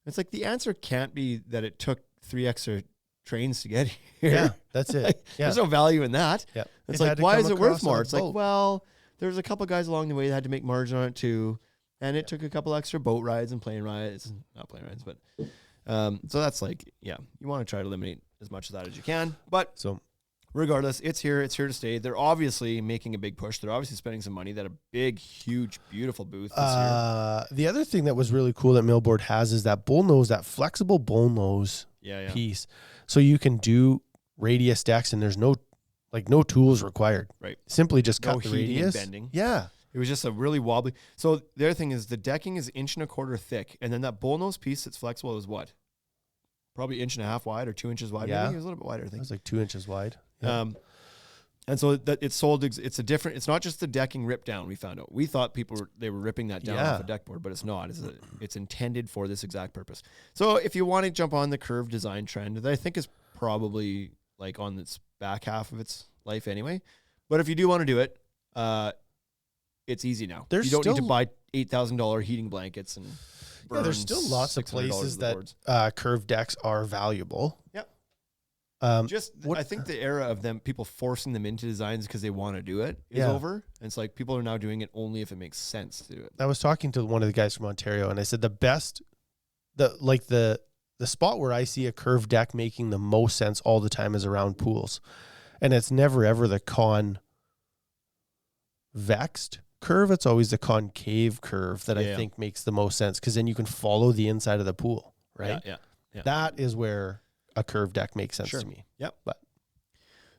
Speaker 2: It's like the answer can't be that it took 3 extra trains to get here.
Speaker 3: Yeah, that's it.
Speaker 2: There's no value in that.
Speaker 3: Yeah.
Speaker 2: It's
Speaker 3: It
Speaker 2: like,
Speaker 3: had to
Speaker 2: why
Speaker 3: come
Speaker 2: is it worth
Speaker 3: across on
Speaker 2: more?
Speaker 3: a
Speaker 2: It's like,
Speaker 3: boat.
Speaker 2: well, there's a couple guys along the way that had to make margin on it too. And it took a couple extra boat rides and plane rides. Not plane rides, but so that's like, yeah, you want to try to eliminate as much of that as you can. But
Speaker 3: So
Speaker 2: regardless, it's here to stay. They're obviously making a big push. They're obviously spending some money. They had a big, huge, beautiful booth this year.
Speaker 3: the other thing that was really cool that Millboard has is that bullnose, that flexible bullnose
Speaker 2: Yeah.
Speaker 3: piece. So you can do radius decks and there's no tools required.
Speaker 2: Right.
Speaker 3: Simply just
Speaker 2: No
Speaker 3: cut the
Speaker 2: heating and
Speaker 3: radius.
Speaker 2: bending.
Speaker 3: Yeah.
Speaker 2: It was just a really wobbly. So the other thing is the decking is 1.25 inches thick, and then that bullnose piece that's flexible is what? Probably 1.5 inches wide or 2 inches wide.
Speaker 3: Yeah.
Speaker 2: I think it was a little bit wider. I
Speaker 3: It
Speaker 2: think.
Speaker 3: was like 2 inches wide. Yeah.
Speaker 2: And so that it's sold. It's a different. It's not just the decking ripped down. We found out. We thought they were ripping that down off a deck board, but it's not. It's intended for this exact purpose. So if you want to jump on the curved design trend, that I think is probably like on its back half of its life anyway. But if you do want to do it, it's easy now.
Speaker 3: There's
Speaker 2: you don't need to
Speaker 3: still-
Speaker 2: buy $8,000 heating blankets and.
Speaker 3: Yeah, there's
Speaker 2: burn
Speaker 3: still lots of
Speaker 2: $600
Speaker 3: places
Speaker 2: of the
Speaker 3: that
Speaker 2: boards.
Speaker 3: curved decks are valuable.
Speaker 2: Yep.
Speaker 3: What-
Speaker 2: I think the era of people forcing them into designs because they want to do it is
Speaker 3: Yeah.
Speaker 2: over. And it's like people are now doing it only if it makes sense to do it.
Speaker 3: I was talking to one of the guys from Ontario, and I said the spot where I see a curved deck making the most sense all the time is around pools, and it's never ever the convexed curve. It's always the concave curve that I
Speaker 2: Yeah.
Speaker 3: think makes the most sense because then you can follow the inside of the pool, right?
Speaker 2: Yeah.
Speaker 3: That is where a curved deck makes sense
Speaker 2: Sure.
Speaker 3: to me.
Speaker 2: Yep.
Speaker 3: But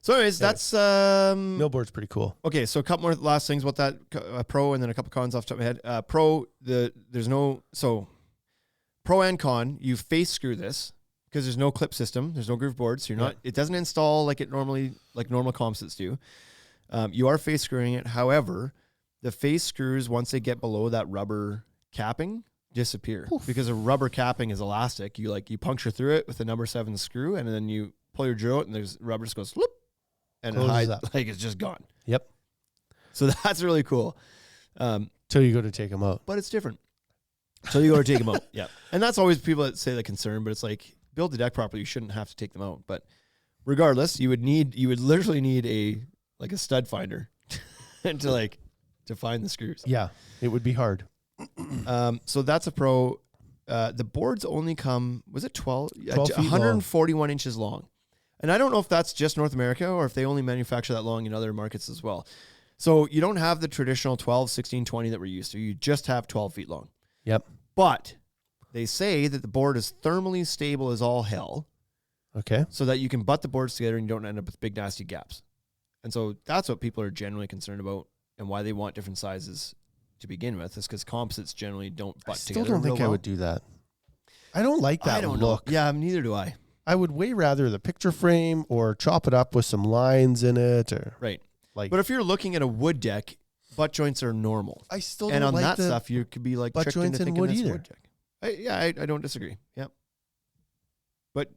Speaker 2: So anyways, that's
Speaker 3: Millboard's pretty cool.
Speaker 2: okay. So a couple more last things about that pro, and then a couple cons off the top of my head. Pro, pro and con. You face screw this because there's no clip system. There's no groove board, so you're not. It doesn't install like normal composites do. You are face screwing it. However, the face screws once they get below that rubber capping disappear because a rubber capping is elastic. You puncture through it with a number 7 screw, and then you pull your drill out, and there's rubber just goes whoop, and it
Speaker 3: Closes
Speaker 2: hides,
Speaker 3: up.
Speaker 2: like it's just gone.
Speaker 3: Yep.
Speaker 2: So that's really cool.
Speaker 3: Till you go to take them out.
Speaker 2: But it's different. So you go to take them out. Yeah. And that's always people that say the concern, but it's like build the deck properly. You shouldn't have to take them out. But regardless, you would literally need a stud finder to find the screws.
Speaker 3: Yeah, it would be hard.
Speaker 2: So that's a pro. The boards only come, was it 12
Speaker 3: feet
Speaker 2: 141 inches long. And I don't know if that's just North America or if they only manufacture that long in other markets as well. So you don't have the traditional 12, 16, 20 that we're used to. You just have 12 feet long.
Speaker 3: Yep.
Speaker 2: But they say that the board is thermally stable as all hell
Speaker 3: Okay.
Speaker 2: so that you can butt the boards together and you don't end up with big, nasty gaps. And so that's what people are generally concerned about and why they want different sizes to begin with is because composites generally don't butt
Speaker 3: I still
Speaker 2: together.
Speaker 3: don't think
Speaker 2: real
Speaker 3: I
Speaker 2: well.
Speaker 3: would do that. I don't like that
Speaker 2: I don't
Speaker 3: look.
Speaker 2: know. Yeah, neither do I.
Speaker 3: I would way rather the picture frame or chop it up with some lines in it or
Speaker 2: Right.
Speaker 3: like.
Speaker 2: But if you're looking at a wood deck, butt joints are normal.
Speaker 3: I still
Speaker 2: And
Speaker 3: don't
Speaker 2: on
Speaker 3: like
Speaker 2: that
Speaker 3: the
Speaker 2: stuff, you could be like
Speaker 3: butt
Speaker 2: tricked into
Speaker 3: joints in
Speaker 2: thinking
Speaker 3: wood
Speaker 2: that's
Speaker 3: either.
Speaker 2: wood deck. I don't disagree. Yep.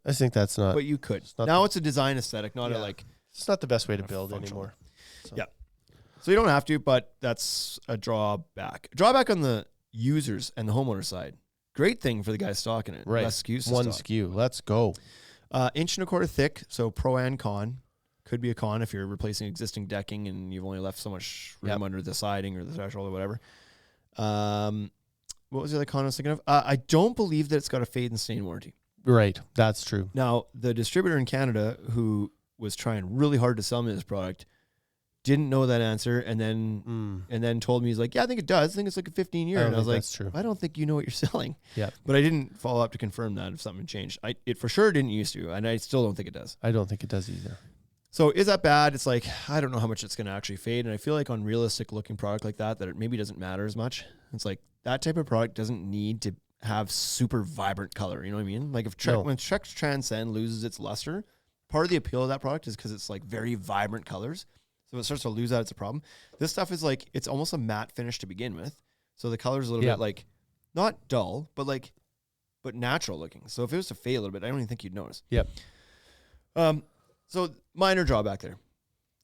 Speaker 3: I think that's not.
Speaker 2: But you could.
Speaker 3: not
Speaker 2: Now
Speaker 3: the-
Speaker 2: it's a design aesthetic, not
Speaker 3: Yeah.
Speaker 2: a like.
Speaker 3: It's not the best way to
Speaker 2: Not
Speaker 3: build
Speaker 2: functional.
Speaker 3: anymore. So.
Speaker 2: Yeah. So you don't have to, but that's a drawback. Drawback on the users and the homeowner side. Great thing for the guy stocking it.
Speaker 3: Right.
Speaker 2: Less SKUs to
Speaker 3: One
Speaker 2: stock.
Speaker 3: SKU. Let's go.
Speaker 2: 1.25 thick, so pro and con. Could be a con if you're replacing existing decking and you've only left so much room
Speaker 3: Yep.
Speaker 2: under the siding or the threshold or whatever. What was the other con I was thinking of? I don't believe that it's got a fade and stain warranty.
Speaker 3: Right. That's true.
Speaker 2: Now, the distributor in Canada who was trying really hard to sell me this product didn't know that answer and then told me, he's like, yeah, I think it does. I think it's like a 15-year.
Speaker 3: I
Speaker 2: And
Speaker 3: don't
Speaker 2: I was
Speaker 3: think
Speaker 2: like,
Speaker 3: that's true.
Speaker 2: I don't think you know what you're selling.
Speaker 3: Yeah.
Speaker 2: But I didn't follow up to confirm that if something changed. It for sure didn't used to, and I still don't think it does.
Speaker 3: I don't think it does either.
Speaker 2: So is that bad? It's like, I don't know how much it's going to actually fade. And I feel like on realistic looking product like that it maybe doesn't matter as much. It's like that type of product doesn't need to have super vibrant color. You know what I mean? Like when Trex Transcend loses its luster, part of the appeal of that product is because it's like very vibrant colors. So if it starts to lose that, it's a problem. This stuff is like, it's almost a matte finish to begin with. So the color's a little bit like, not dull, but natural looking. So if it was to fade a little bit, I don't even think you'd notice.
Speaker 3: Yep.
Speaker 2: So minor drawback there.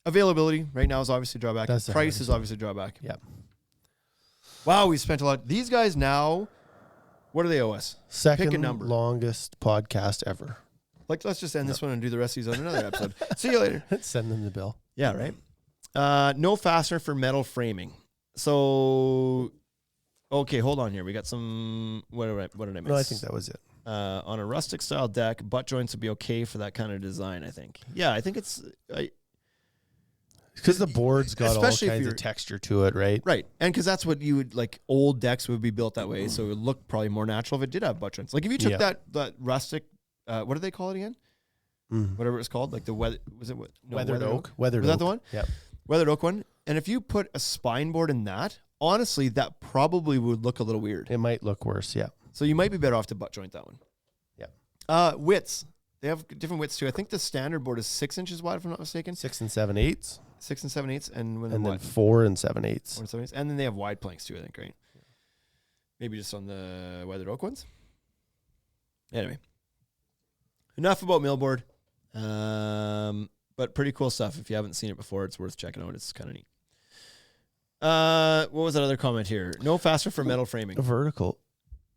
Speaker 2: Availability right now is obviously a drawback.
Speaker 3: That's
Speaker 2: Price is obviously a drawback.
Speaker 3: Yep.
Speaker 2: Wow, we spent a lot. These guys now, what do they owe us?
Speaker 3: Second
Speaker 2: Pick a number.
Speaker 3: longest podcast ever.
Speaker 2: Like, let's just end this one and do the rest of these on another episode. See you later.
Speaker 3: Send them the bill.
Speaker 2: Yeah, right. No fastener for metal framing. So, okay, hold on here. We got some. What did I miss?
Speaker 3: No, I think that was it.
Speaker 2: On a rustic style deck, butt joints would be okay for that kind of design, I think. Yeah, I think it's
Speaker 3: because the board's got all
Speaker 2: especially if
Speaker 3: kinds
Speaker 2: you're-
Speaker 3: of texture to it, right?
Speaker 2: right. And because that's what you would like, old decks would be built that way. So it would look probably more natural if it did have butt joints. Like if you took
Speaker 3: Yeah.
Speaker 2: that rustic, what do they call it again?
Speaker 3: Mm.
Speaker 2: Whatever it's called, like the weather, was it what? No,
Speaker 3: Weathered oak. Weathered
Speaker 2: Was that
Speaker 3: oak.
Speaker 2: the one?
Speaker 3: Yep.
Speaker 2: Weathered oak one. And if you put a spine board in that, honestly, that probably would look a little weird.
Speaker 3: It might look worse. Yeah.
Speaker 2: So you might be better off to butt joint that one.
Speaker 3: Yeah.
Speaker 2: Widths. They have different widths too. I think the standard board is 6 inches wide, if I'm not mistaken.
Speaker 3: 6 7/8,
Speaker 2: 6 and 7/8, and when
Speaker 3: and then
Speaker 2: what?
Speaker 3: 4 7/8.
Speaker 2: 4 and 7/8, and then they have wide planks too. I think, right? Maybe just on the weathered oak ones. Anyway, enough about millboard. But pretty cool stuff. If you haven't seen it before, it's worth checking out. It's kind of neat. What was that other comment here? No fastener for metal framing.
Speaker 3: Vertical.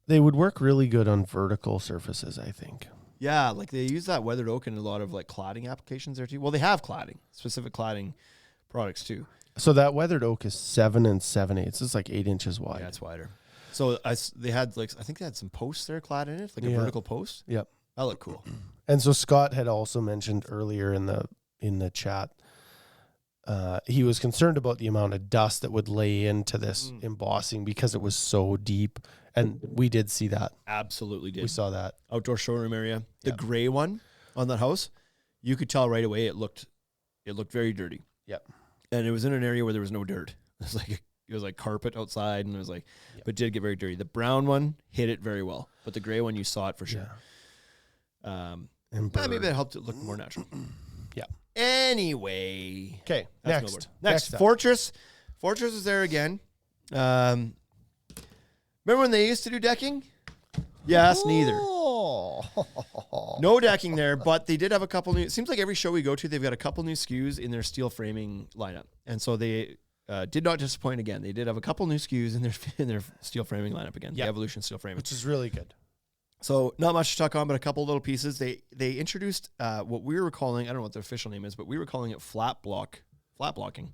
Speaker 3: They would work really good on vertical surfaces, I think.
Speaker 2: Yeah, like they use that weathered oak in a lot of like cladding applications there too. Well, they have cladding, specific cladding products too.
Speaker 3: So that weathered oak is 7 7/8. It's like 8 inches wide.
Speaker 2: Yeah, it's wider. So they had like, I think they had some posts there clad in it, like a
Speaker 3: Yeah.
Speaker 2: vertical post.
Speaker 3: Yep.
Speaker 2: That looked cool.
Speaker 3: And so Scott had also mentioned earlier in the chat, he was concerned about the amount of dust that would lay into this embossing because it was so deep. And we did see that.
Speaker 2: Absolutely did.
Speaker 3: We saw that.
Speaker 2: Outdoor showroom area. The
Speaker 3: Yeah.
Speaker 2: gray one on that house, you could tell right away it looked very dirty.
Speaker 3: Yep.
Speaker 2: And it was in an area where there was no dirt. It was like carpet outside, and it was like,
Speaker 3: Yep.
Speaker 2: but did get very dirty. The brown one hit it very well, but the gray one you saw it for sure.
Speaker 3: And
Speaker 2: Maybe that helped it look more natural.
Speaker 3: Yeah.
Speaker 2: Anyway,
Speaker 3: Okay.
Speaker 2: that's
Speaker 3: Next.
Speaker 2: millboard. Next,
Speaker 3: up.
Speaker 2: Fortress. Fortress is there again. Remember when they used to do decking? Yes, neither.
Speaker 3: Oh.
Speaker 2: No decking there, but they did have a couple new. It seems like every show we go to, they've got a couple new SKUs in their steel framing lineup, and so they did not disappoint again. They did have a couple new SKUs in their steel framing lineup again.
Speaker 3: Yeah.
Speaker 2: The Evolution steel framing,
Speaker 3: Which is really good.
Speaker 2: So not much to talk on, but a couple little pieces. They introduced what we were calling, I don't know what the official name is, but we were calling it flat blocking.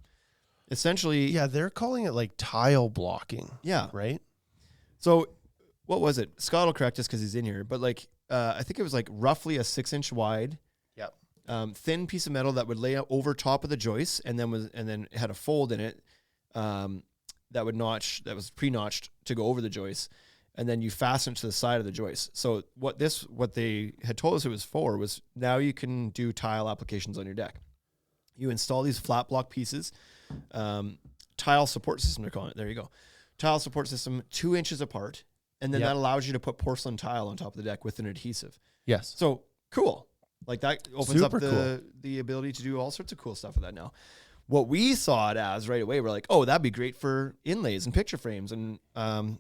Speaker 2: Essentially,
Speaker 3: Yeah, they're calling it like tile blocking,
Speaker 2: yeah.
Speaker 3: right?
Speaker 2: So what was it? Scott will correct us because he's in here, but like I think it was like roughly a 6-inch wide, thin piece of metal that would lay out over top of the joist, and then had a fold in it that was pre-notched to go over the joist, and then you fasten it to the side of the joist. So what they had told us it was for was now you can do tile applications on your deck. You install these flat block pieces, tile support system they're calling it. There you go. Tile support system 2 inches apart, and then that allows you to put porcelain tile on top of the deck with an adhesive.
Speaker 3: Yes.
Speaker 2: So cool. Like that opens
Speaker 3: Super
Speaker 2: up
Speaker 3: cool.
Speaker 2: the ability to do all sorts of cool stuff with that now. What we saw it as right away, we're like, oh, that'd be great for inlays and picture frames. And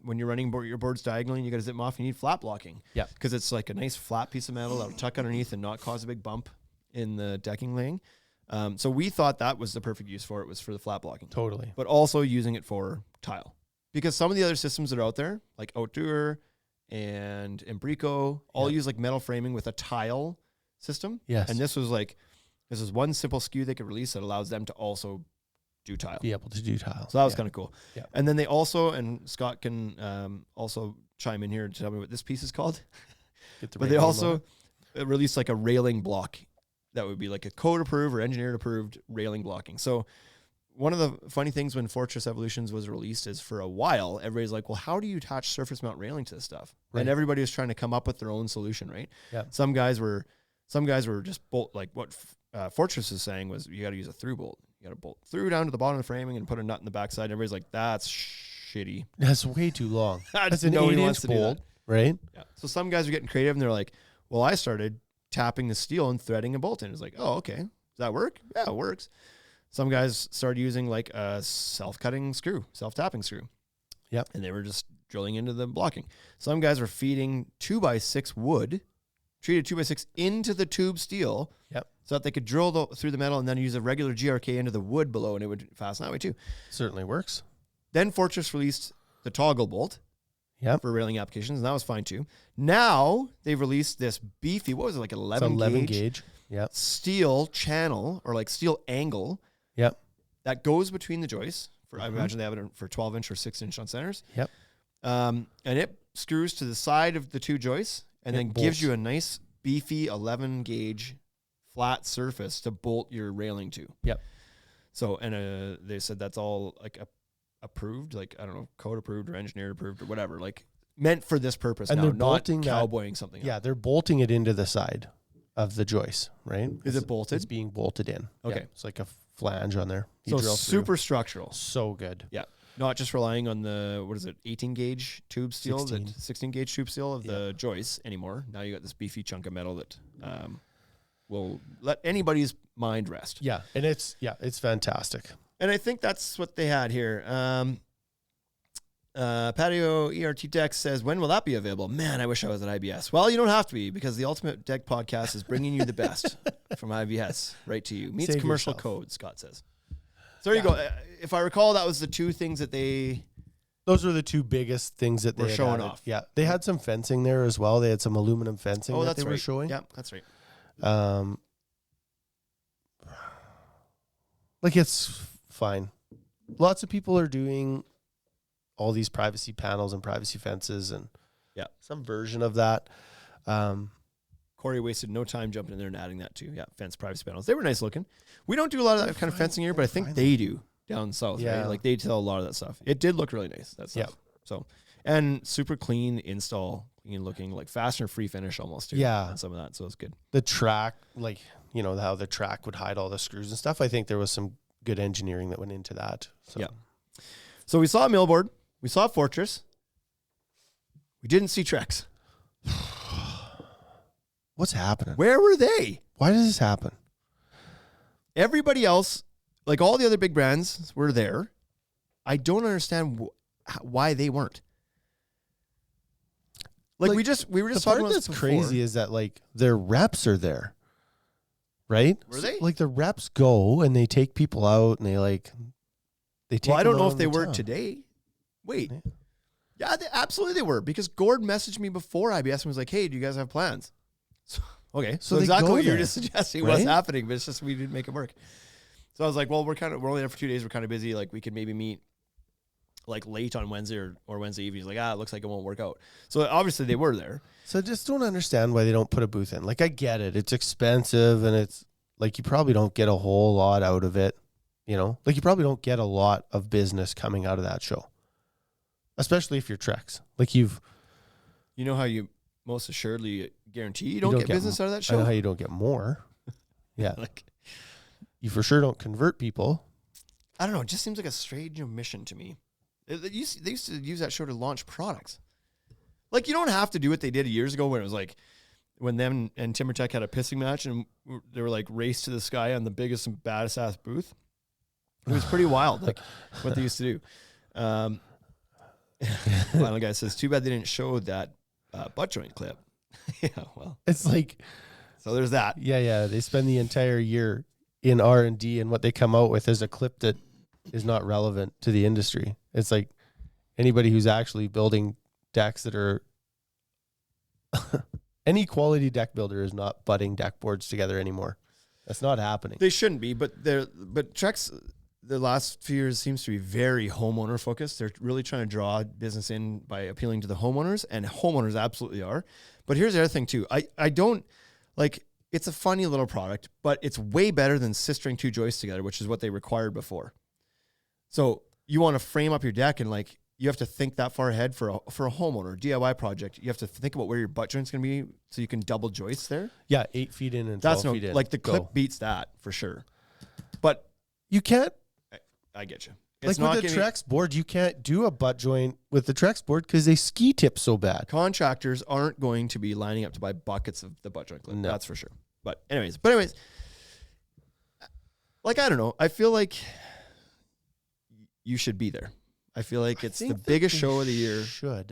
Speaker 2: when you're running your boards diagonally and you got to zip them off, you need flat blocking.
Speaker 3: Yeah.
Speaker 2: Because it's like a nice flat piece of metal that will tuck underneath and not cause a big bump in the decking laying. So we thought that was the perfect use for it, was for the flat blocking.
Speaker 3: Totally.
Speaker 2: But also using it for tile. Because some of the other systems that are out there, like Outdoor and Embrico, all use like metal framing with a tile system.
Speaker 3: Yes.
Speaker 2: And this was one simple SKU they could release that allows them to also do tile.
Speaker 3: Be able to do tile.
Speaker 2: So that was kind of cool.
Speaker 3: Yeah.
Speaker 2: And then they also, and Scott can also chime in here to tell me what this piece is called. But they also released like a railing block that would be like a code approved or engineered approved railing blocking. So one of the funny things when Fortress Evolutions was released is for a while, everybody's like, well, how do you attach surface mount railing to this stuff?
Speaker 3: Right.
Speaker 2: And everybody was trying to come up with their own solution, right?
Speaker 3: Yeah.
Speaker 2: Some guys were just bolt, like what Fortress is saying was you got to use a through bolt. You got to bolt through down to the bottom of the framing and put a nut in the backside. And everybody's like, that's shitty.
Speaker 3: That's way too long. That's an
Speaker 2: Nobody
Speaker 3: 8-inch
Speaker 2: wants to do
Speaker 3: bolt,
Speaker 2: that.
Speaker 3: right?
Speaker 2: Yeah. So some guys are getting creative and they're like, well, I started tapping the steel and threading a bolt in. It's like, oh, okay. Does that work? Yeah, it works. Some guys started using like a self-tapping screw.
Speaker 3: Yep.
Speaker 2: And they were just drilling into the blocking. Some guys were feeding 2x6 wood, treated 2x6 into the tube steel.
Speaker 3: Yep.
Speaker 2: so that they could drill through the metal and then use a regular GRK into the wood below, and it would fasten that way too.
Speaker 3: Certainly works.
Speaker 2: Then Fortress released the toggle bolt for railing applications, and that was fine too. Now they've released this beefy, what was it, like 11 gauge steel channel or like steel angle that goes between the joists. I imagine they have it for 12-inch or 6-inch on centers. And it screws to the side of the two joists and then gives you a nice beefy 11 gauge flat surface to bolt your railing to. So, and they said that's all like approved, like, I don't know, code approved or engineer approved or whatever, like meant for this purpose. And now, they're not cowboying something.
Speaker 3: Yeah, they're bolting it into the side of the joist, right?
Speaker 2: Is it bolted?
Speaker 3: It's being bolted in.
Speaker 2: Okay.
Speaker 3: Yeah, it's like a flange on there.
Speaker 2: So super structural.
Speaker 3: So good.
Speaker 2: Yeah. Not just relying on the, 18 gauge tube steel, 16 gauge tube steel of the joists anymore. Now you got this beefy chunk of metal that will let anybody's mind rest.
Speaker 3: Yeah. And it's fantastic.
Speaker 2: And I think that's what they had here. Patio ERT Deck says, when will that be available? Man, I wish I was at IBS. Well, you don't have to be, because the Ultimate Deck Podcast is bringing you the best from IBS right to you. Meets
Speaker 3: Save
Speaker 2: commercial
Speaker 3: yourself.
Speaker 2: code, Scott says. So there you go. If I recall, that was the two things that
Speaker 3: those were the two biggest things that they
Speaker 2: were
Speaker 3: had
Speaker 2: showing
Speaker 3: added.
Speaker 2: off.
Speaker 3: Yeah. They had some fencing there as well. They had some aluminum fencing that they were showing.
Speaker 2: Yeah, that's right.
Speaker 3: Like, it's fine. Lots of people are doing all these privacy panels and privacy fences and some version of that.
Speaker 2: Corey wasted no time jumping in there and adding that too. Yeah, fence privacy panels. They were nice looking. We don't do a lot of that kind of fencing here, but I think they do down south, right? Like, they tell a lot of that stuff. It did look really nice, that stuff. Yeah. So, and super clean install, clean looking, like fastener-free finish almost too.
Speaker 3: Yeah.
Speaker 2: And some of that, so it's good.
Speaker 3: The track, like, you know, how the track would hide all the screws and stuff. I think there was some good engineering that went into that. So.
Speaker 2: Yeah. So we saw Millboard. We saw Fortress. We didn't see Trex.
Speaker 3: What's happening?
Speaker 2: Where were they?
Speaker 3: Why does this happen?
Speaker 2: Everybody else, like all the other big brands, were there. I don't understand why they weren't. Like we were just talking about this before.
Speaker 3: Crazy is that, like, their reps are there, right?
Speaker 2: Were they?
Speaker 3: Like, the reps go and they take people out and they take.
Speaker 2: Well, I don't know if they were today. Wait. Yeah, absolutely they were, because Gord messaged me before IBS and was like, "Hey, do you guys have plans?" So, okay, so exactly what you were just suggesting was happening, but it's just we didn't make it work. So I was like, well, we're only there for 2 days. We're kind of busy. Like, we could maybe meet like late on Wednesday or Wednesday evening. He's like, it looks like it won't work out. So obviously they were there.
Speaker 3: So I just don't understand why they don't put a booth in. Like, I get it. It's expensive and it's like, you probably don't get a whole lot out of it. You know, like, you probably don't get a lot of business coming out of that show, especially if you're Trex. Like, you
Speaker 2: know how you most assuredly guarantee you don't get business out of that show?
Speaker 3: I know how you don't get more. Yeah.
Speaker 2: Like,
Speaker 3: you for sure don't convert people.
Speaker 2: I don't know. It just seems like a strange omission to me. They used to use that show to launch products. Like, you don't have to do what they did years ago when it was like, when them and TimberTech had a pissing match and they were like race to the sky on the biggest and baddest ass booth. It was pretty wild, like what they used to do. Final guy says, too bad they didn't show that butt joint clip. Yeah, well,
Speaker 3: it's like,
Speaker 2: so there's that.
Speaker 3: Yeah. They spend the entire year in R&D, and what they come out with is a clip that is not relevant to the industry. It's like anybody who's actually building decks that are any quality deck builder is not butting deck boards together anymore. That's not happening.
Speaker 2: They shouldn't be, but Trex the last few years seems to be very homeowner focused. They're really trying to draw business in by appealing to the homeowners, and homeowners absolutely are. But here's the other thing too. I don't like, it's a funny little product, but it's way better than sistering two joists together, which is what they required before. So you want to frame up your deck, and like, you have to think that far ahead for a homeowner DIY project. You have to think about where your butt joint's going to be so you can double joists there.
Speaker 3: Yeah, 8 feet in and 12 feet in.
Speaker 2: Like, the clip beats that for sure. But
Speaker 3: you can't.
Speaker 2: I get you.
Speaker 3: It's like, with the Trex board, you can't do a butt joint with the Trex board because they ski tip so bad.
Speaker 2: Contractors aren't going to be lining up to buy buckets of the butt joint clip.
Speaker 3: No.
Speaker 2: That's for sure. But anyways, like, I don't know. I feel like you should be there. I feel like it's the biggest show of the year.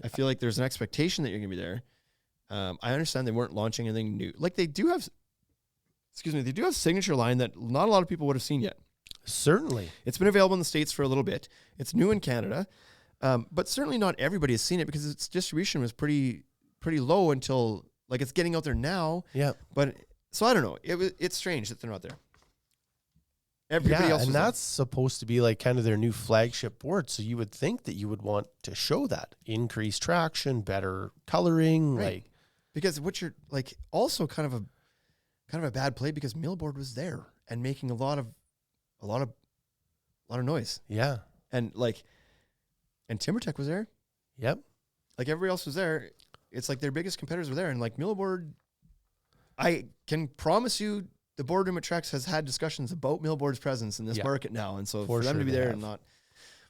Speaker 2: I feel like there's an expectation that you're going to be there. I understand they weren't launching anything new. Like, they do have excuse me, they do have a signature line that not a lot of people would have seen yet.
Speaker 3: Certainly.
Speaker 2: It's been available in the States for a little bit. It's new in Canada, but certainly not everybody has seen it because its distribution was pretty low until like it's getting out there now.
Speaker 3: Yeah.
Speaker 2: But so I don't know. It's strange that they're not there. Everybody else,
Speaker 3: and that's supposed to be like kind of their new flagship board. So you would think that you would want to show that increased traction, better coloring,
Speaker 2: right.
Speaker 3: like
Speaker 2: because what you're like also kind of a bad play because Millboard was there and making a lot of noise.
Speaker 3: Yeah.
Speaker 2: And TimberTech was there.
Speaker 3: Yep.
Speaker 2: Like everybody else was there. It's like their biggest competitors were there. And like Millboard, I can promise you the boardroom at Trex has had discussions about Millboard's presence in this market now. And so for them to be there and not,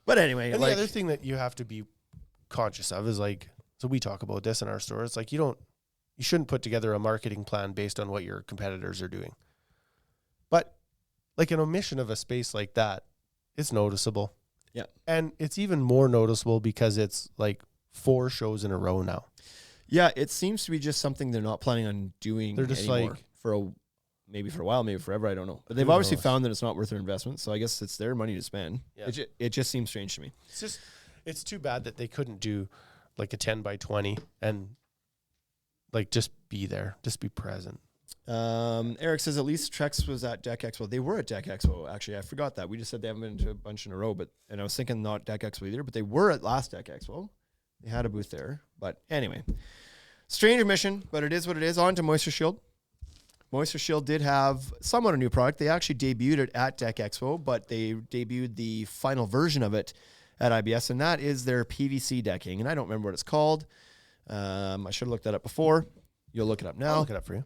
Speaker 2: but anyway.
Speaker 3: And the other thing that you have to be conscious of is like, so we talk about this in our store. It's like, you shouldn't put together a marketing plan based on what your competitors are doing. But like an omission of a space like that, it's noticeable.
Speaker 2: Yeah.
Speaker 3: And it's even more noticeable because it's like 4 shows in a row now.
Speaker 2: Yeah. It seems to be just something they're not planning on doing.
Speaker 3: They're just
Speaker 2: anymore
Speaker 3: like
Speaker 2: maybe for a while, maybe forever. I don't know. But they've obviously found that it's not worth their investment. So I guess it's their money to spend. Yeah. It just seems strange to me.
Speaker 3: It's too bad that they couldn't do like a 10 by 20 and like just be there, just be present.
Speaker 2: Eric says at least Trex was at Deck Expo. They were at Deck Expo. Actually, I forgot that. We just said they haven't been to a bunch in a row, and I was thinking not Deck Expo either, but they were at last Deck Expo. They had a booth there. But anyway, strange omission, but it is what it is. On to Moisture Shield. Moisture Shield did have somewhat a new product. They actually debuted it at Deck Expo, but they debuted the final version of it at IBS, and that is their PVC decking. And I don't remember what it's called. I should have looked that up before. You'll look it up now.
Speaker 3: I'll look it up for you.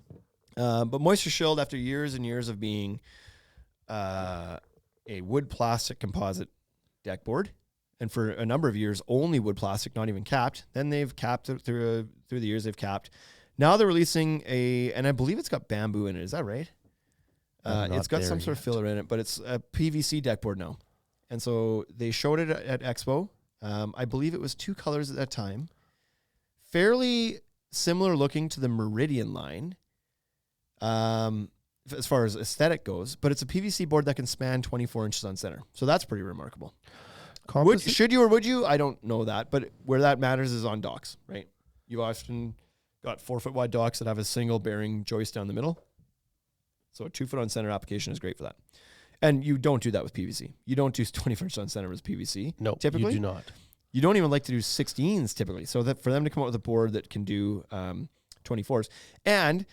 Speaker 2: But Moisture Shield, after years and years of being a wood plastic composite deck board, and for a number of years only wood plastic, not even capped. Then they've capped it through the years. They've capped. Now they're releasing and I believe it's got bamboo in it. Is that right? It's got some sort of filler in it, but it's a PVC deck board now. And so they showed it at Expo. I believe it was 2 colors at that time. Fairly similar looking to the Meridian line. As far as aesthetic goes, but it's a PVC board that can span 24 inches on center. So that's pretty remarkable. Should you or would you? I don't know that, but where that matters is on docks, right? You've often got 4-foot wide docks that have a single bearing joist down the middle. So a 2-foot on center application is great for that. And you don't do that with PVC. You don't do 24 inches on center with PVC.
Speaker 3: No,
Speaker 2: typically.
Speaker 3: You do not.
Speaker 2: You don't even like to do 16s typically. So that for them to come out with a board that can do 24s. And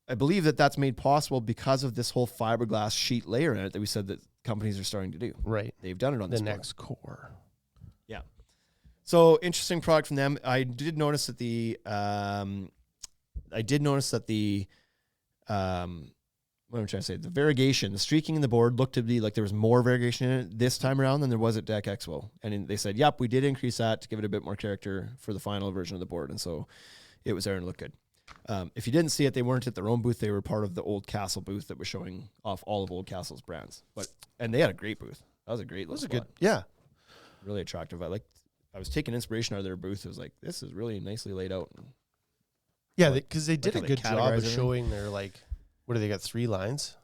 Speaker 2: I believe that that's made possible because of this whole fiberglass sheet layer in it that we said that companies are starting to do.
Speaker 3: Right.
Speaker 2: They've done it on this
Speaker 3: the
Speaker 2: board.
Speaker 3: next core.
Speaker 2: Yeah. So interesting product from them. I did notice that the what am I trying to say? The variegation, the streaking in the board looked to be like there was more variegation in it this time around than there was at Deck Expo. And they said, yep, we did increase that to give it a bit more character for the final version of the board. And so it was there and looked good. If you didn't see it, they weren't at their own booth. They were part of the Old Castle booth that was showing off all of Old Castle's brands. And they had a great booth. That was a great little spot.
Speaker 3: Yeah.
Speaker 2: Really attractive. I was taking inspiration out of their booth. It was like, this is really nicely laid out.
Speaker 3: Yeah, because they did a good job of
Speaker 2: everything.
Speaker 3: showing their, what do they got, 3 lines?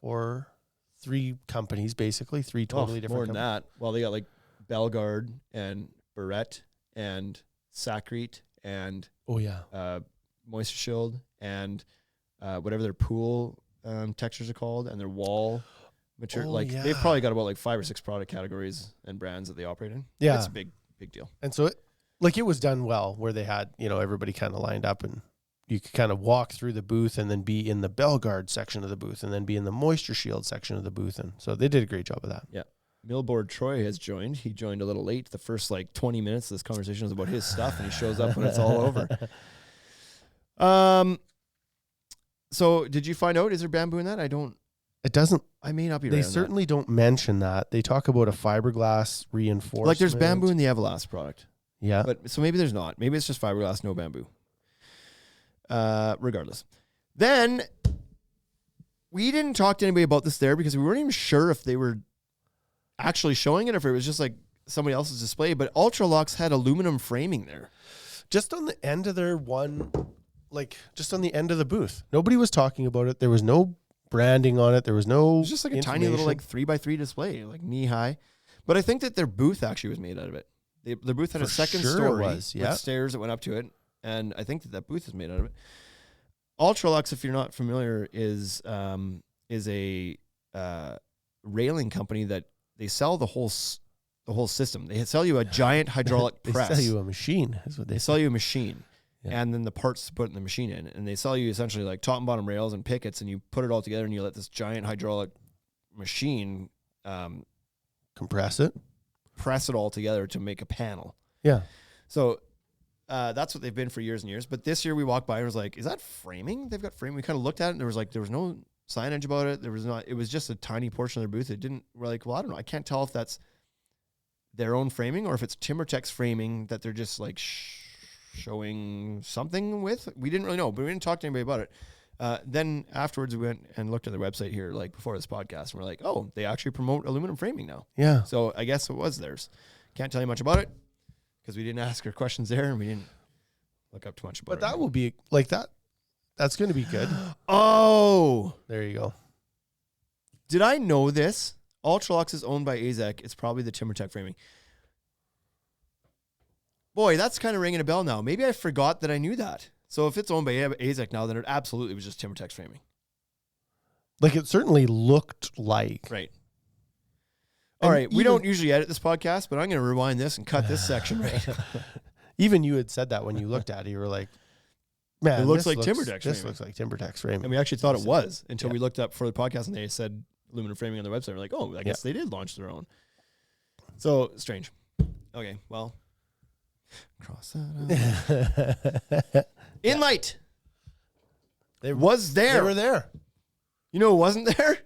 Speaker 3: 3 companies, basically, 3 totally different
Speaker 2: more than that. Well, they got Belgard and Barrette and Sacrete and Moisture Shield and whatever their pool textures are called and their wall material. They've probably got about 5 or 6 product categories and brands that they operate in.
Speaker 3: Yeah,
Speaker 2: it's a big deal.
Speaker 3: And so it was done well, where they had everybody kind of lined up, and you could kind of walk through the booth and then be in the Belgard section of the booth and then be in the Moisture Shield section of the booth, and so they did a great job of that.
Speaker 2: Yeah. Millboard Troy has joined. He joined a little late. The first 20 minutes of this conversation was about his stuff, and he shows up when it's all over. So did you find out, is there bamboo in that?
Speaker 3: It doesn't.
Speaker 2: I may not be right.
Speaker 3: They certainly don't mention that. They talk about a fiberglass reinforcement.
Speaker 2: There's bamboo in the Everlast product.
Speaker 3: Yeah.
Speaker 2: But so maybe there's not. Maybe it's just fiberglass, no bamboo. Regardless. Then we didn't talk to anybody about this there because we weren't even sure if they were actually showing it or if it was just somebody else's display, but Ultralux had aluminum framing there.
Speaker 3: Just on the end of their one, like just on the end of the booth. Nobody was talking about it. There was no branding on it. There was no.
Speaker 2: It was just like a tiny little like 3x3 display, like knee high. But I think that their booth actually was made out of it. Their booth had a second story with stairs that went up to it, and I think that booth is made out of it. Ultralux, if you're not familiar, is a railing company that they sell the whole system. They sell you a giant hydraulic press.
Speaker 3: They sell you a machine. Is what
Speaker 2: they sell you a machine, and then the parts to put in the machine in, and they sell you essentially like top and bottom rails and pickets, and you put it all together, and you let this giant hydraulic machine
Speaker 3: compress it,
Speaker 2: press it all together to make a panel.
Speaker 3: Yeah. So
Speaker 2: that's what they've been for years and years. But this year we walked by and was like, is that framing? They've got framing. We kind of looked at it and there was no signage about it. It was just a tiny portion of their booth. We're like, well, I don't know. I can't tell if that's their own framing or if it's TimberTech's framing that they're just like showing something with. We didn't really know, but we didn't talk to anybody about it. Then afterwards we went and looked at their website here, like before this podcast, and we're like, oh, they actually promote aluminum framing now.
Speaker 3: Yeah.
Speaker 2: So I guess it was theirs. Can't tell you much about it because we didn't ask her questions there and we didn't look up too much about it.
Speaker 3: But that will be like that. That's going to be good.
Speaker 2: Oh,
Speaker 3: there you go.
Speaker 2: Did I know this? Ultralux is owned by AZEK. It's probably the TimberTech framing. Boy, that's kind of ringing a bell now. Maybe I forgot that I knew that. So if it's owned by AZEK now, then it absolutely was just TimberTech's framing.
Speaker 3: Like it certainly looked like.
Speaker 2: Right. All right. We don't usually edit this podcast, but I'm going to rewind this and cut this section right.
Speaker 3: Even you had said that when you looked at it. You were like, man,
Speaker 2: it looks like TimberTech's framing.
Speaker 3: This looks like TimberTech's framing.
Speaker 2: And we actually thought it was until we looked up for the podcast and they said aluminum framing on their website. We're like, oh, I guess they did launch their own. So strange. Okay. Well, cross that out. Inlight.
Speaker 3: They
Speaker 2: was there.
Speaker 3: They were there.
Speaker 2: You know who wasn't there?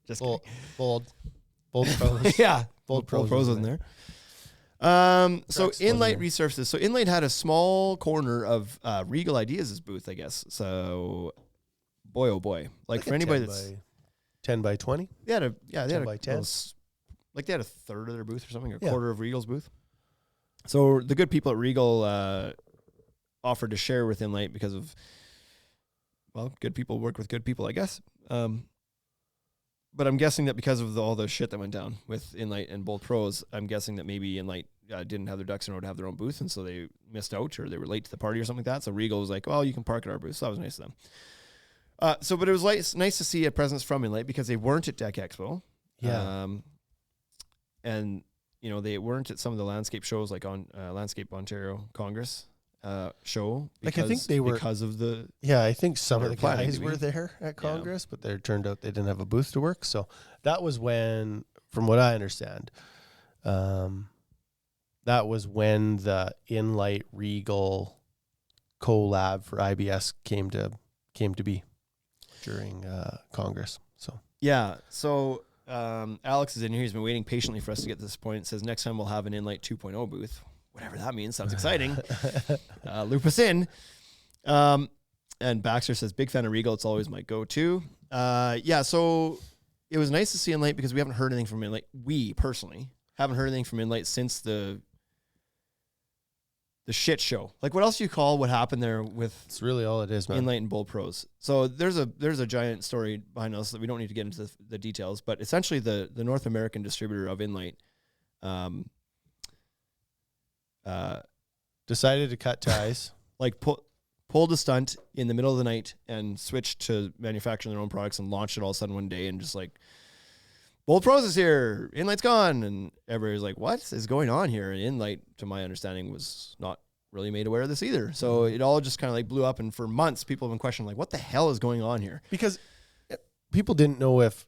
Speaker 2: Just
Speaker 3: Bold Pros.
Speaker 2: Yeah.
Speaker 3: Bold
Speaker 2: Pros wasn't there. So Inlight resurfaces. So Inlight had a small corner of Regal Ideas' booth, I guess. So boy, oh boy. Like for anybody that's
Speaker 3: 10 by 20?
Speaker 2: They had a
Speaker 3: 10 by 10.
Speaker 2: Like they had a third of their booth or something, a quarter of Regal's booth. So the good people at Regal offered to share with Inlight because of, well, good people work with good people, I guess. But I'm guessing that because of all the shit that went down with Inlight and Bold Pros, I'm guessing that maybe Inlight didn't have their ducks in order to have their own booth, and so they missed out or they were late to the party or something like that. So Regal was like, well, you can park at our booth. So that was nice of them. But it was nice to see a presence from Inlight because they weren't at Deck Expo.
Speaker 3: Yeah.
Speaker 2: And, you know, they weren't at some of the landscape shows like on Landscape Ontario Congress show.
Speaker 3: Like I think they were
Speaker 2: because of the.
Speaker 3: Yeah, I think some of the
Speaker 2: planning
Speaker 3: guys were there at Congress, but it turned out they didn't have a booth to work. So that was when, from what I understand, that was when the Inlight Regal collab for IBS came to be during Congress. So
Speaker 2: yeah, so Alex is in here. He's been waiting patiently for us to get to this point. It says next time we'll have an Inlight 2.0 booth. Whatever that means. Sounds exciting. Loop us in. And Baxter says, big fan of Regal. It's always my go-to. Yeah, so it was nice to see Inlight because we haven't heard anything from Inlight. We, personally, haven't heard anything from Inlight since the shit show. Like, what else do you call what happened there with...
Speaker 3: It's really all it is, man.
Speaker 2: Inlight and Bold Pros. So there's a giant story behind us that we don't need to get into the details, but essentially the North American distributor of Inlight
Speaker 3: decided to cut ties.
Speaker 2: Like pulled a stunt in the middle of the night and switched to manufacturing their own products and launched it all of a sudden one day and just like, Bold Pros is here, Inlight's gone, and everybody's like, what is going on here? And Inlight, to my understanding, was not really made aware of this either. So it all just kind of like blew up, and for months people have been questioning like, what the hell is going on here?
Speaker 3: Because people didn't know if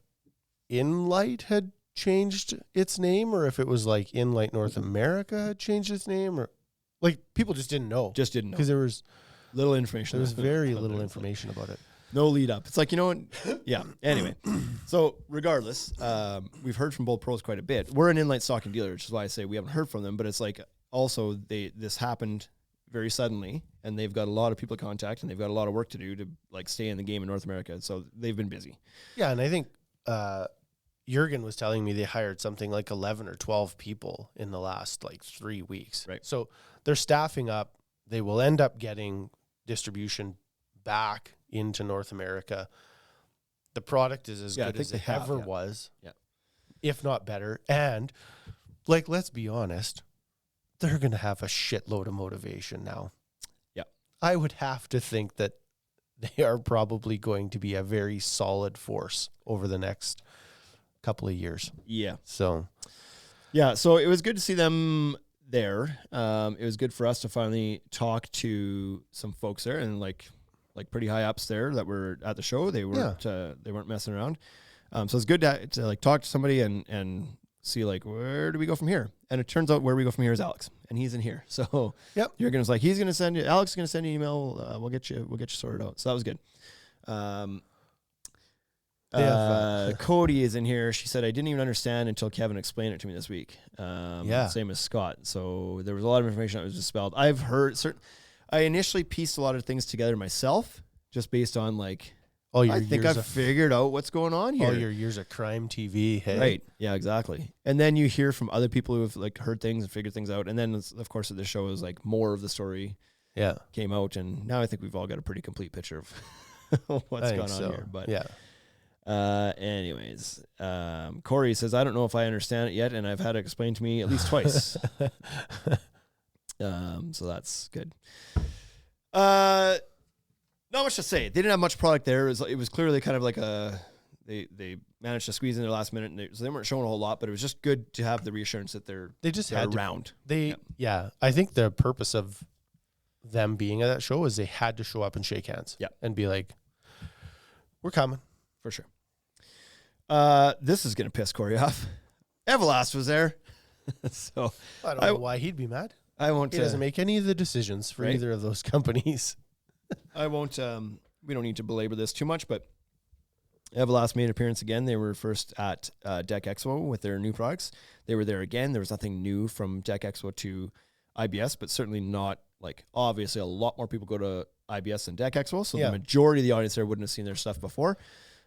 Speaker 3: Inlight had changed its name or if it was like Inlight North America had changed its name, or like people just didn't know.
Speaker 2: Just didn't know.
Speaker 3: Because there was
Speaker 2: little information.
Speaker 3: There was very little information about it.
Speaker 2: No lead up. It's like, you know what? Yeah. Anyway, so regardless, we've heard from Bold Pros quite a bit. We're an Inlight stocking dealer, which is why I say we haven't heard from them. But it's like also this happened very suddenly, and they've got a lot of people to contact, and they've got a lot of work to do to like stay in the game in North America. So they've been busy.
Speaker 3: Yeah, and I think Jurgen was telling me they hired something like 11 or 12 people in the last like 3 weeks.
Speaker 2: Right.
Speaker 3: So they're staffing up. They will end up getting distribution back into North America. The product is as good as it ever was, if not better. And like, let's be honest, they're going to have a shitload of motivation now.
Speaker 2: Yeah.
Speaker 3: I would have to think that they are probably going to be a very solid force over the next couple of years.
Speaker 2: Yeah.
Speaker 3: So,
Speaker 2: yeah. So it was good to see them there. It was good for us to finally talk to some folks there and like pretty high ups there that were at the show. They weren't messing around. So it's good to like talk to somebody and see like, where do we go from here? And it turns out where we go from here is Alex, and he's in here. So Jurgen's like, Alex is going to send you an email. We'll get you sorted out. So that was good. Cody is in here. She said, I didn't even understand until Kevin explained it to me this week. Same as Scott. So there was a lot of information that was dispelled. I've heard I initially pieced a lot of things together myself just based on like, I think I've figured out what's going on here.
Speaker 3: All your years of crime TV. Hey.
Speaker 2: Right. Yeah, exactly. And then you hear from other people who have like heard things and figured things out. And then of course the show is like more of the story came out. And now I think we've all got a pretty complete picture of what's going on here. But anyways, Corey says, I don't know if I understand it yet. And I've had it explained to me at least twice. So that's good. Not much to say. They didn't have much product there. It was clearly kind of like they managed to squeeze in their last minute, and so they weren't showing a whole lot. But it was just good to have the reassurance that they're around.
Speaker 3: I think the purpose of them being at that show is they had to show up and shake hands, and be like, "We're coming
Speaker 2: for sure." This is gonna piss Corey off. Everlast was there, so
Speaker 3: I don't know why he'd be mad.
Speaker 2: I won't.
Speaker 3: He doesn't make any of the decisions for either of those companies.
Speaker 2: I won't. We don't need to belabor this too much, but Everlast made an appearance again. They were first at Deck Expo with their new products. They were there again. There was nothing new from Deck Expo to IBS, but certainly not like obviously a lot more people go to IBS than Deck Expo, so the majority of the audience there wouldn't have seen their stuff before.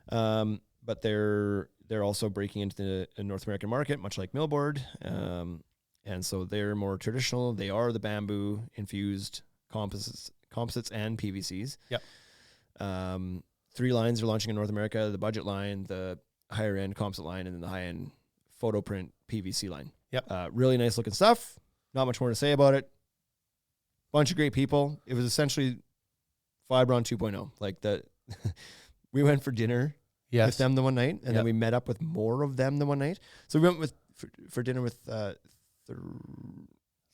Speaker 2: But they're also breaking into the North American market, much like Millboard, and so they're more traditional. They are the bamboo infused composites and PVCs.
Speaker 3: Yep.
Speaker 2: 3 lines are launching in North America: the budget line, the higher end composite line, and then the high end photo print PVC line.
Speaker 3: Yep.
Speaker 2: Really nice looking stuff. Not much more to say about it. Bunch of great people. It was essentially Fibron 2.0. Like that, we went for dinner with them the one night, and then we met up with more of them the one night. So we went for dinner with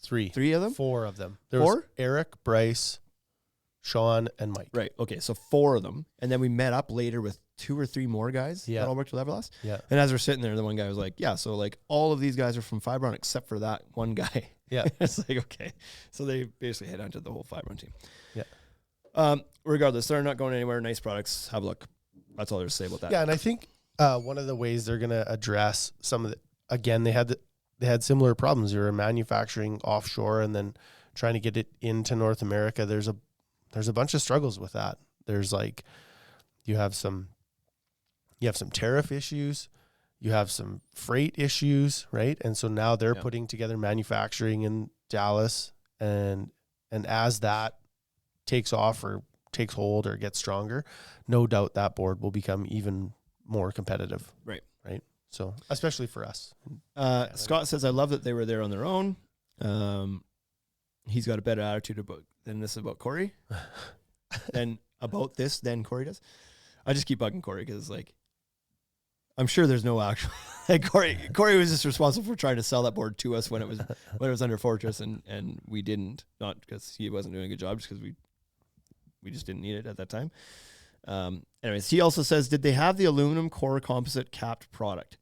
Speaker 2: three of them?
Speaker 3: 4 of them. There was Eric, Bryce, Sean, and Mike.
Speaker 2: Right. Okay. So 4 of them. And then we met up later with 2 or 3 more guys that all worked with Everlast.
Speaker 3: Yeah.
Speaker 2: And as we're sitting there, the one guy was like, yeah, so like all of these guys are from Fibron except for that one guy.
Speaker 3: Yeah.
Speaker 2: It's like, okay. So they basically headhunted the whole Fibron team.
Speaker 3: Yeah.
Speaker 2: Regardless, they're not going anywhere. Nice products. Have a look. That's all there's to say about that.
Speaker 3: Yeah. And I think one of the ways they're going to address some of the, again, they had similar problems. They were manufacturing offshore and then trying to get it into North America. There's a bunch of struggles with that. There's like, you have some tariff issues, you have some freight issues, right? And so now they're putting together manufacturing in Dallas, and as that takes off or takes hold or gets stronger, no doubt that board will become even more competitive.
Speaker 2: Right.
Speaker 3: So, especially for us.
Speaker 2: Scott says, I love that they were there on their own. He's got a better attitude than this about Corey. than Corey does. I just keep bugging Corey because, like, I'm sure there's no actual... like Corey was just responsible for trying to sell that board to us when it was under Fortress, and we didn't. Not because he wasn't doing a good job, just because we just didn't need it at that time. Anyways, he also says, did they have the aluminum core composite capped product?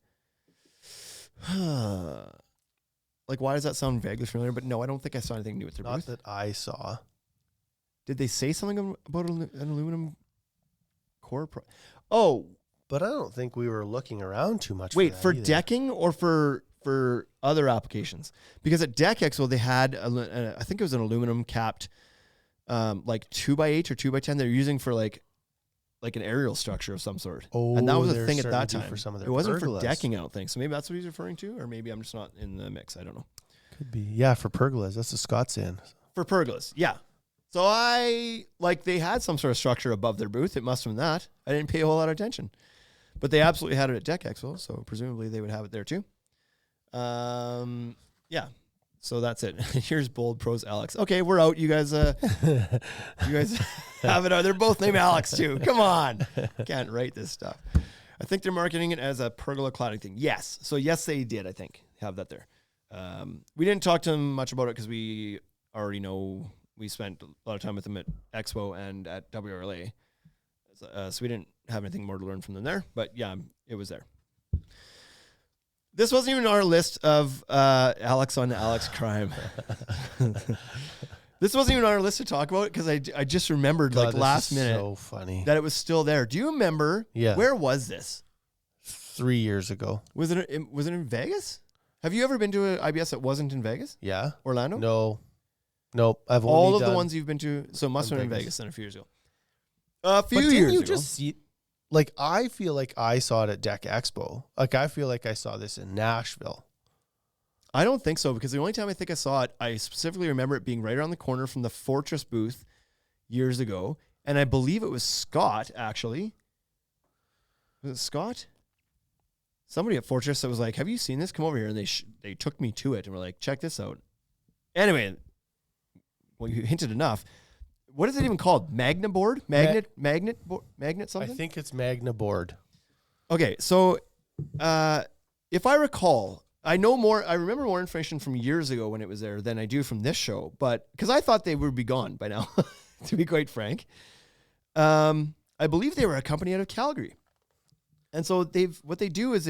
Speaker 2: Like, why does that sound vaguely familiar? But no, I don't think I saw anything new with their booth.
Speaker 3: Not that I saw.
Speaker 2: Did they say something about an aluminum core?
Speaker 3: But I don't think we were looking around too much.
Speaker 2: Wait, for
Speaker 3: either.
Speaker 2: decking or for other applications? Because at Deck Expo they had I think it was an aluminum capped, like 2x8 or 2x10. They're using for like an aerial structure of some sort.
Speaker 3: Oh,
Speaker 2: and that was a thing at that time.
Speaker 3: For some of their
Speaker 2: it wasn't
Speaker 3: pergolas.
Speaker 2: for decking, I don't think. So maybe that's what he's referring to, or maybe I'm just not in the mix. I don't know.
Speaker 3: Could be. Yeah, for pergolas. That's what Scott's saying.
Speaker 2: For pergolas, yeah. So they had some sort of structure above their booth. It must have been that. I didn't pay a whole lot of attention. But they absolutely had it at Deck Expo, so presumably they would have it there too. Yeah. So that's it. Here's Bold Pros Alex. Okay, we're out. You guys have it. They're both named Alex too. Come on. Can't write this stuff. I think they're marketing it as a pergola cladding thing. Yes. So yes, they did, I think, have that there. We didn't talk to them much about it because we already know we spent a lot of time with them at Expo and at WRLA. So we didn't have anything more to learn from them there. But yeah, it was there. This wasn't even on our list of Alex on Alex crime. This wasn't even on our list to talk about because I just remembered last minute
Speaker 3: so funny
Speaker 2: that it was still there. Do you remember?
Speaker 3: Yeah.
Speaker 2: Where was this?
Speaker 3: 3 years ago.
Speaker 2: Was it in Vegas? Have you ever been to an IBS that wasn't in Vegas?
Speaker 3: Yeah.
Speaker 2: Orlando?
Speaker 3: No. Nope. I've
Speaker 2: all
Speaker 3: only
Speaker 2: of
Speaker 3: done
Speaker 2: the ones you've been to. So it must have been in Vegas then a few years ago.
Speaker 3: But didn't you just see? Like, I feel like I saw it at Deck Expo. Like, I feel like I saw this in Nashville.
Speaker 2: I don't think so, because the only time I think I saw it, I specifically remember it being right around the corner from the Fortress booth years ago. And I believe it was Scott, actually. Was it Scott? Somebody at Fortress that was like, have you seen this? Come over here. And they took me to it and were like, check this out. Anyway, well, you hinted enough. What is it even called? Magna board? Magnet something?
Speaker 3: I think it's Magna board.
Speaker 2: Okay, so if I recall, I remember more information from years ago when it was there than I do from this show, but because I thought they would be gone by now, to be quite frank. I believe they were a company out of Calgary. And so what they do is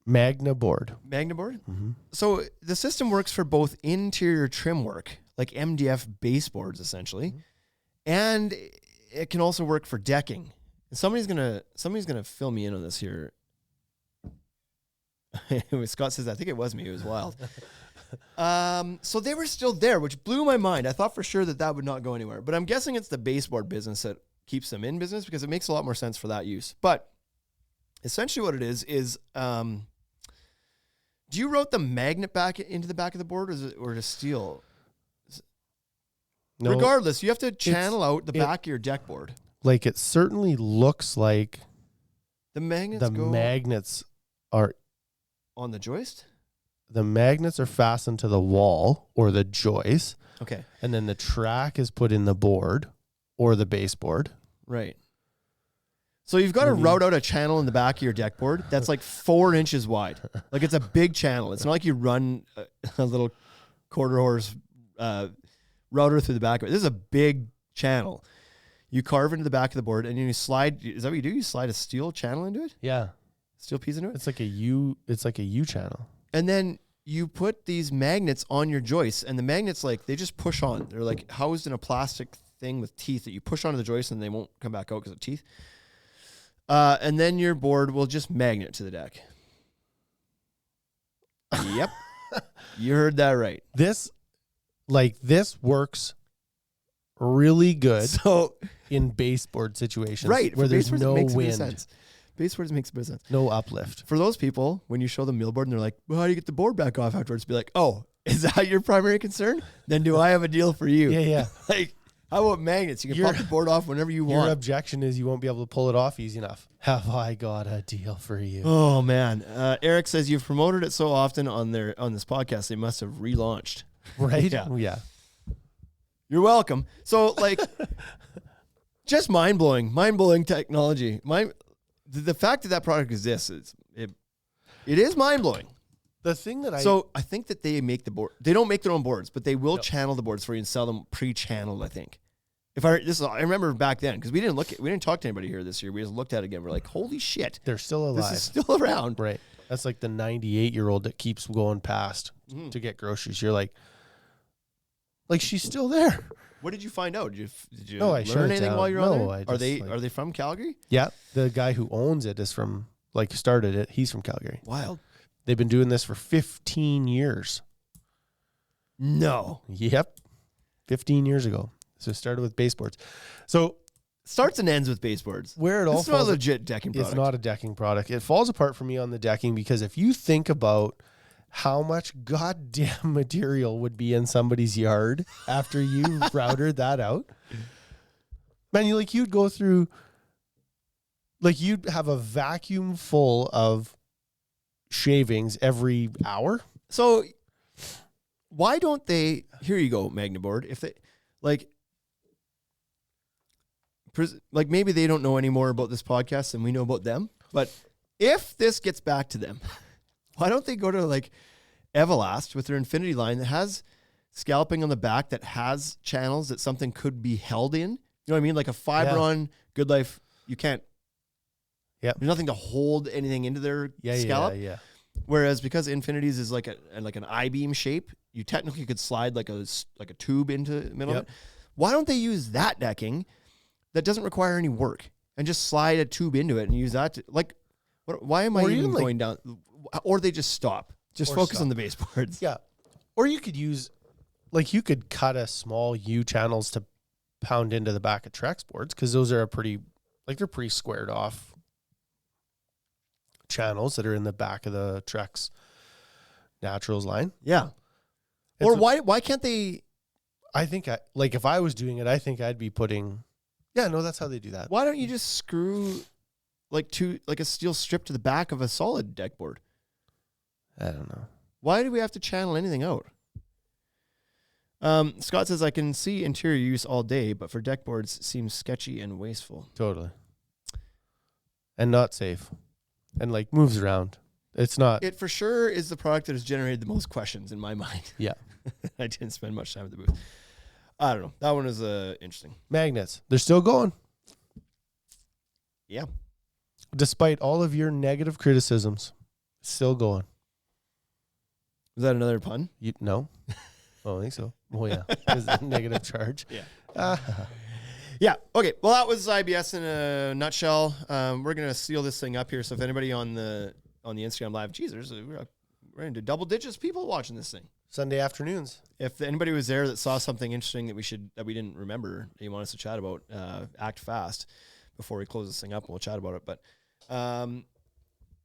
Speaker 3: Magna board.
Speaker 2: Magna board?
Speaker 3: Mm-hmm.
Speaker 2: So the system works for both interior trim work, like MDF baseboards essentially, mm-hmm. and it can also work for decking. And somebody's gonna fill me in on this here. Scott says, I think it was me. It was wild. So they were still there, which blew my mind. I thought for sure that would not go anywhere, but I'm guessing it's the baseboard business that keeps them in business because it makes a lot more sense for that use. But essentially what it is do you route the magnet back into the back of the board or just steel? No, regardless, you have to channel out the back of your deck board.
Speaker 3: Like, it certainly looks like
Speaker 2: the magnets
Speaker 3: are
Speaker 2: on the joist.
Speaker 3: The magnets are fastened to the wall or the joist.
Speaker 2: Okay.
Speaker 3: And then the track is put in the board or the baseboard.
Speaker 2: Right. So you've got to route out a channel in the back of your deck board that's like 4 inches wide. Like, it's a big channel. It's not like you run a little quarter horse router through the back of it. This is a big channel. You carve into the back of the board and you slide. Is that what you do? You slide a steel channel into it?
Speaker 3: Yeah.
Speaker 2: Steel piece into it?
Speaker 3: It's like a U channel.
Speaker 2: And then you put these magnets on your joists, and the magnets, they just push on. They're like housed in a plastic thing with teeth that you push onto the joist and they won't come back out because of teeth. And then your board will just magnet to the deck. Yep. You heard that right.
Speaker 3: This works really good in baseboard situations.
Speaker 2: Right.
Speaker 3: Where there's no wind.
Speaker 2: Baseboards makes a bit of sense.
Speaker 3: No uplift.
Speaker 2: For those people, when you show them millboard and they're like, well, how do you get the board back off afterwards? Be like, oh, is that your primary concern? Then do I have a deal for you?
Speaker 3: Yeah.
Speaker 2: How about magnets? You can pop the board off whenever you want.
Speaker 3: Your objection is you won't be able to pull it off easy enough. Have I got a deal for you?
Speaker 2: Oh, man. Eric says you've promoted it so often on this podcast, they must have relaunched.
Speaker 3: Right?
Speaker 2: Yeah. You're welcome. So, just mind-blowing technology. The fact that product exists, it is mind-blowing.
Speaker 3: The thing that
Speaker 2: I think that they make the board. They don't make their own boards, but they will channel the boards for you and sell them pre-channeled, I think. I remember back then, because we didn't talk to anybody here this year. We just looked at it again. We're like, holy shit.
Speaker 3: They're still alive.
Speaker 2: This is still around.
Speaker 3: Right. That's like the 98-year-old that keeps going past to get groceries. You're like she's still there.
Speaker 2: What did you find out? Did you
Speaker 3: learn
Speaker 2: anything while you're on there?
Speaker 3: No,
Speaker 2: Are they from Calgary?
Speaker 3: Yeah. The guy who owns it is from, started it. He's from Calgary.
Speaker 2: Wild.
Speaker 3: They've been doing this for 15 years.
Speaker 2: No.
Speaker 3: Yep. 15 years ago. So it started with baseboards. So
Speaker 2: starts and ends with baseboards.
Speaker 3: Where it all
Speaker 2: it's not a legit decking product.
Speaker 3: It's not a decking product. It falls apart for me on the decking because if you think about how much goddamn material would be in somebody's yard after you routed that out. Man, you'd go through, you'd have a vacuum full of shavings every hour.
Speaker 2: So why don't they, here you go, Magnaboard, if they, maybe they don't know any more about this podcast than we know about them, but if this gets back to them, why don't they go to Everlast with their Infinity line that has scalping on the back, that has channels that something could be held in? You know what I mean? Like a Fibron Good Life, you can't.
Speaker 3: Yep.
Speaker 2: There's nothing to hold anything into their scallop.
Speaker 3: Yeah.
Speaker 2: Whereas because Infinity's is like an I-beam shape, you technically could slide like a tube into the middle of it. Why don't they use that decking that doesn't require any work and just slide a tube into it and use that to, why am I even going down? Or they just stop. Just focus on the baseboards.
Speaker 3: Yeah. Or you could use, you could cut a small U channels to pound into the back of Trex boards, because those are they're pretty squared off channels that are in the back of the Trex Naturals line.
Speaker 2: Yeah.
Speaker 3: And
Speaker 2: or why can't they?
Speaker 3: I think if I was doing it, I think I'd be putting. Yeah, no, that's how they do that.
Speaker 2: Why don't you just screw a steel strip to the back of a solid deck board?
Speaker 3: I don't know.
Speaker 2: Why do we have to channel anything out? Scott says, I can see interior use all day, but for deck boards seems sketchy and wasteful.
Speaker 3: Totally. And not safe. And moves around. It's not.
Speaker 2: It for sure is the product that has generated the most questions in my mind.
Speaker 3: Yeah.
Speaker 2: I didn't spend much time at the booth. I don't know. That one is interesting.
Speaker 3: Magnets. They're still going.
Speaker 2: Yeah.
Speaker 3: Despite all of your negative criticisms, still going.
Speaker 2: Was that another pun?
Speaker 3: No. I don't think so. Oh, yeah. It's a negative charge.
Speaker 2: Yeah. Yeah. Okay. Well, that was IBS in a nutshell. We're going to seal this thing up here. So if anybody on the Instagram live, we're into double digits people watching this thing.
Speaker 3: Sunday afternoons.
Speaker 2: If anybody was there that saw something interesting that we didn't remember, that you want us to chat about, act fast before we close this thing up and we'll chat about it. But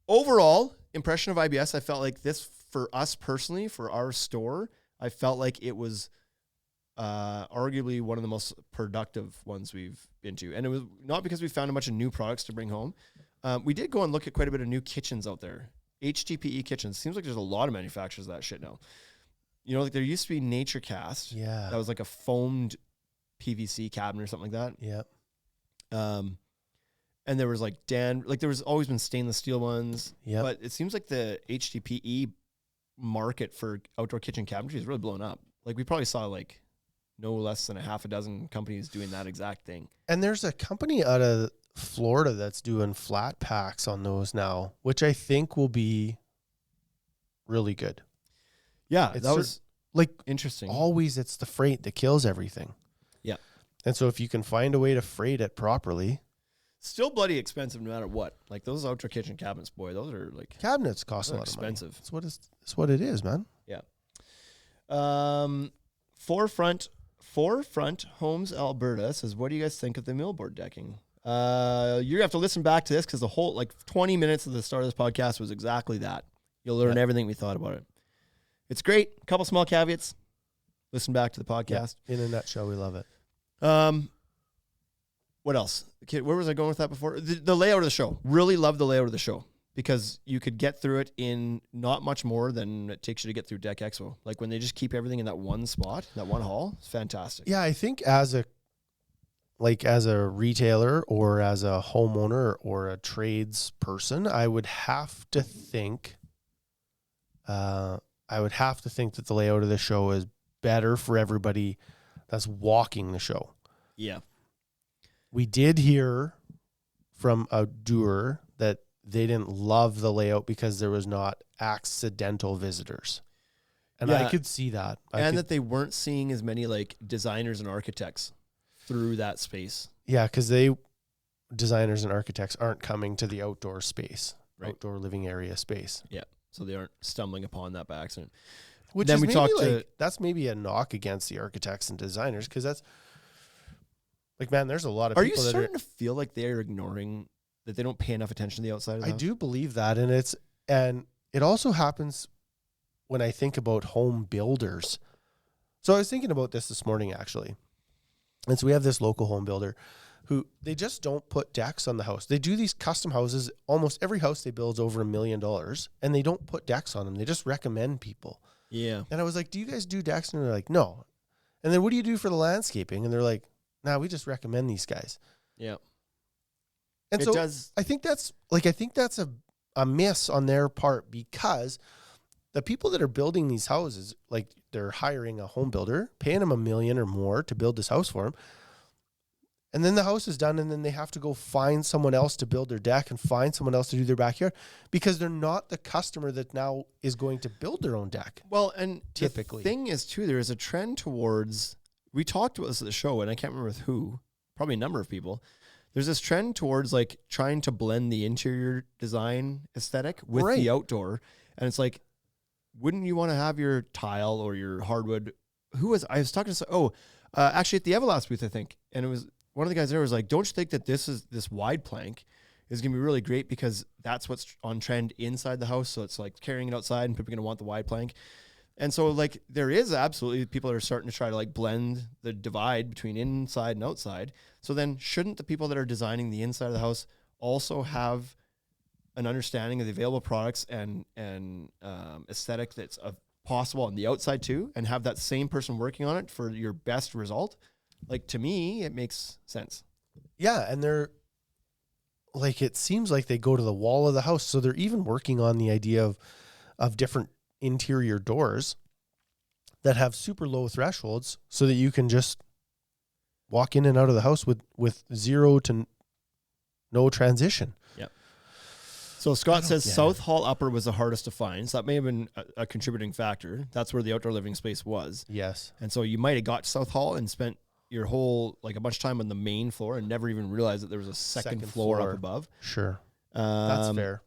Speaker 2: overall impression of IBS, I felt like this, for us personally, for our store, I felt like it was arguably one of the most productive ones we've been to. And it was not because we found a bunch of new products to bring home. We did go and look at quite a bit of new kitchens out there. HDPE kitchens. Seems like there's a lot of manufacturers of that shit now. You know, there used to be Nature Cast.
Speaker 3: Yeah.
Speaker 2: That was like a foamed PVC cabinet or something like that.
Speaker 3: Yep.
Speaker 2: And there was there was always been stainless steel ones.
Speaker 3: Yep.
Speaker 2: But it seems like the HDPE market for outdoor kitchen cabinetry is really blown up. We probably saw no less than a half a dozen companies doing that exact thing.
Speaker 3: And there's a company out of Florida that's doing flat packs on those now, which I think will be really good.
Speaker 2: Yeah,
Speaker 3: It's
Speaker 2: that was interesting.
Speaker 3: Always it's the freight that kills everything.
Speaker 2: Yeah.
Speaker 3: And so if you can find a way to freight it properly.
Speaker 2: Still bloody expensive no matter what. Those outdoor kitchen cabinets, boy, those are
Speaker 3: cabinets cost a lot
Speaker 2: expensive.
Speaker 3: of money. That's what it is, man.
Speaker 2: Yeah. Forefront Homes Alberta says, what do you guys think of the millboard decking? You have to listen back to this because the whole 20 minutes of the start of this podcast was exactly that. You'll learn everything we thought about it. It's great. A couple small caveats. Listen back to the podcast.
Speaker 3: Yeah. In a nutshell, we love it.
Speaker 2: What else? Okay, where was I going with that before? The layout of the show. Really love the layout of the show because you could get through it in not much more than it takes you to get through Deck Expo. When they just keep everything in that one spot, that one hall, it's fantastic.
Speaker 3: Yeah, I think as a retailer or as a homeowner or a trades person, I would have to think that the layout of the show is better for everybody that's walking the show.
Speaker 2: Yeah.
Speaker 3: We did hear from a doer that they didn't love the layout because there was not accidental visitors. And I could see that.
Speaker 2: That they weren't seeing as many designers and architects through that space.
Speaker 3: Yeah, because designers and architects aren't coming to the outdoor space, outdoor living area space.
Speaker 2: Yeah, so they aren't stumbling upon that by accident.
Speaker 3: Which
Speaker 2: then
Speaker 3: is
Speaker 2: we talked
Speaker 3: that's maybe a knock against the architects and designers because that's man, there's a lot of
Speaker 2: people.
Speaker 3: Are you
Speaker 2: starting to feel like they're ignoring that they don't pay enough attention to the outside of the house?
Speaker 3: I do believe that, and it also happens when I think about home builders. So I was thinking about this morning, actually. And so we have this local home builder who they just don't put decks on the house. They do these custom houses. Almost every house they build is over $1 million, and they don't put decks on them. They just recommend people.
Speaker 2: Yeah.
Speaker 3: And I was like, do you guys do decks? And they're like, no. And then what do you do for the landscaping? And they're like, nah, we just recommend these guys.
Speaker 2: Yeah.
Speaker 3: And
Speaker 2: It
Speaker 3: so
Speaker 2: does.
Speaker 3: I think that's a miss on their part, because the people that are building these houses, like they're hiring a home builder, paying them $1 million or more to build this house for them. And then the house is done, and then they have to go find someone else to build their deck and find someone else to do their backyard, because they're not the customer that now is going to build their own deck.
Speaker 2: Well, and
Speaker 3: Typically.
Speaker 2: the thing is too, there is a trend towards, we talked about this at the show, and I can't remember with who, probably a number of people. There's this trend towards like trying to blend the interior design aesthetic with
Speaker 3: Right.
Speaker 2: the outdoor. And it's like, wouldn't you want to have your tile or your hardwood? I was talking to, actually at the Everlast booth, I think. And it was one of the guys there was like, don't you think that this wide plank is going to be really great, because that's what's on trend inside the house. So it's like carrying it outside, and people are going to want the wide plank. And so like there is absolutely people that are starting to try to like blend the divide between inside and outside. So then shouldn't the people that are designing the inside of the house also have an understanding of the available products and aesthetic that's possible on the outside too, and have that same person working on it for your best result? Like, to me, it makes sense.
Speaker 3: Yeah, and they're like, it seems like they go to the wall of the house. So they're even working on the idea of different interior doors that have super low thresholds, so that you can just walk in and out of the house with zero to no transition.
Speaker 2: Yep. So Scott says
Speaker 3: get
Speaker 2: South Hall Upper was the hardest to find. So that may have been a contributing factor. That's where the outdoor living space was.
Speaker 3: Yes.
Speaker 2: And so you might have got to South Hall and spent your whole, like a bunch of time on the main floor and never even realized that there was a second floor up above.
Speaker 3: Sure. That's fair.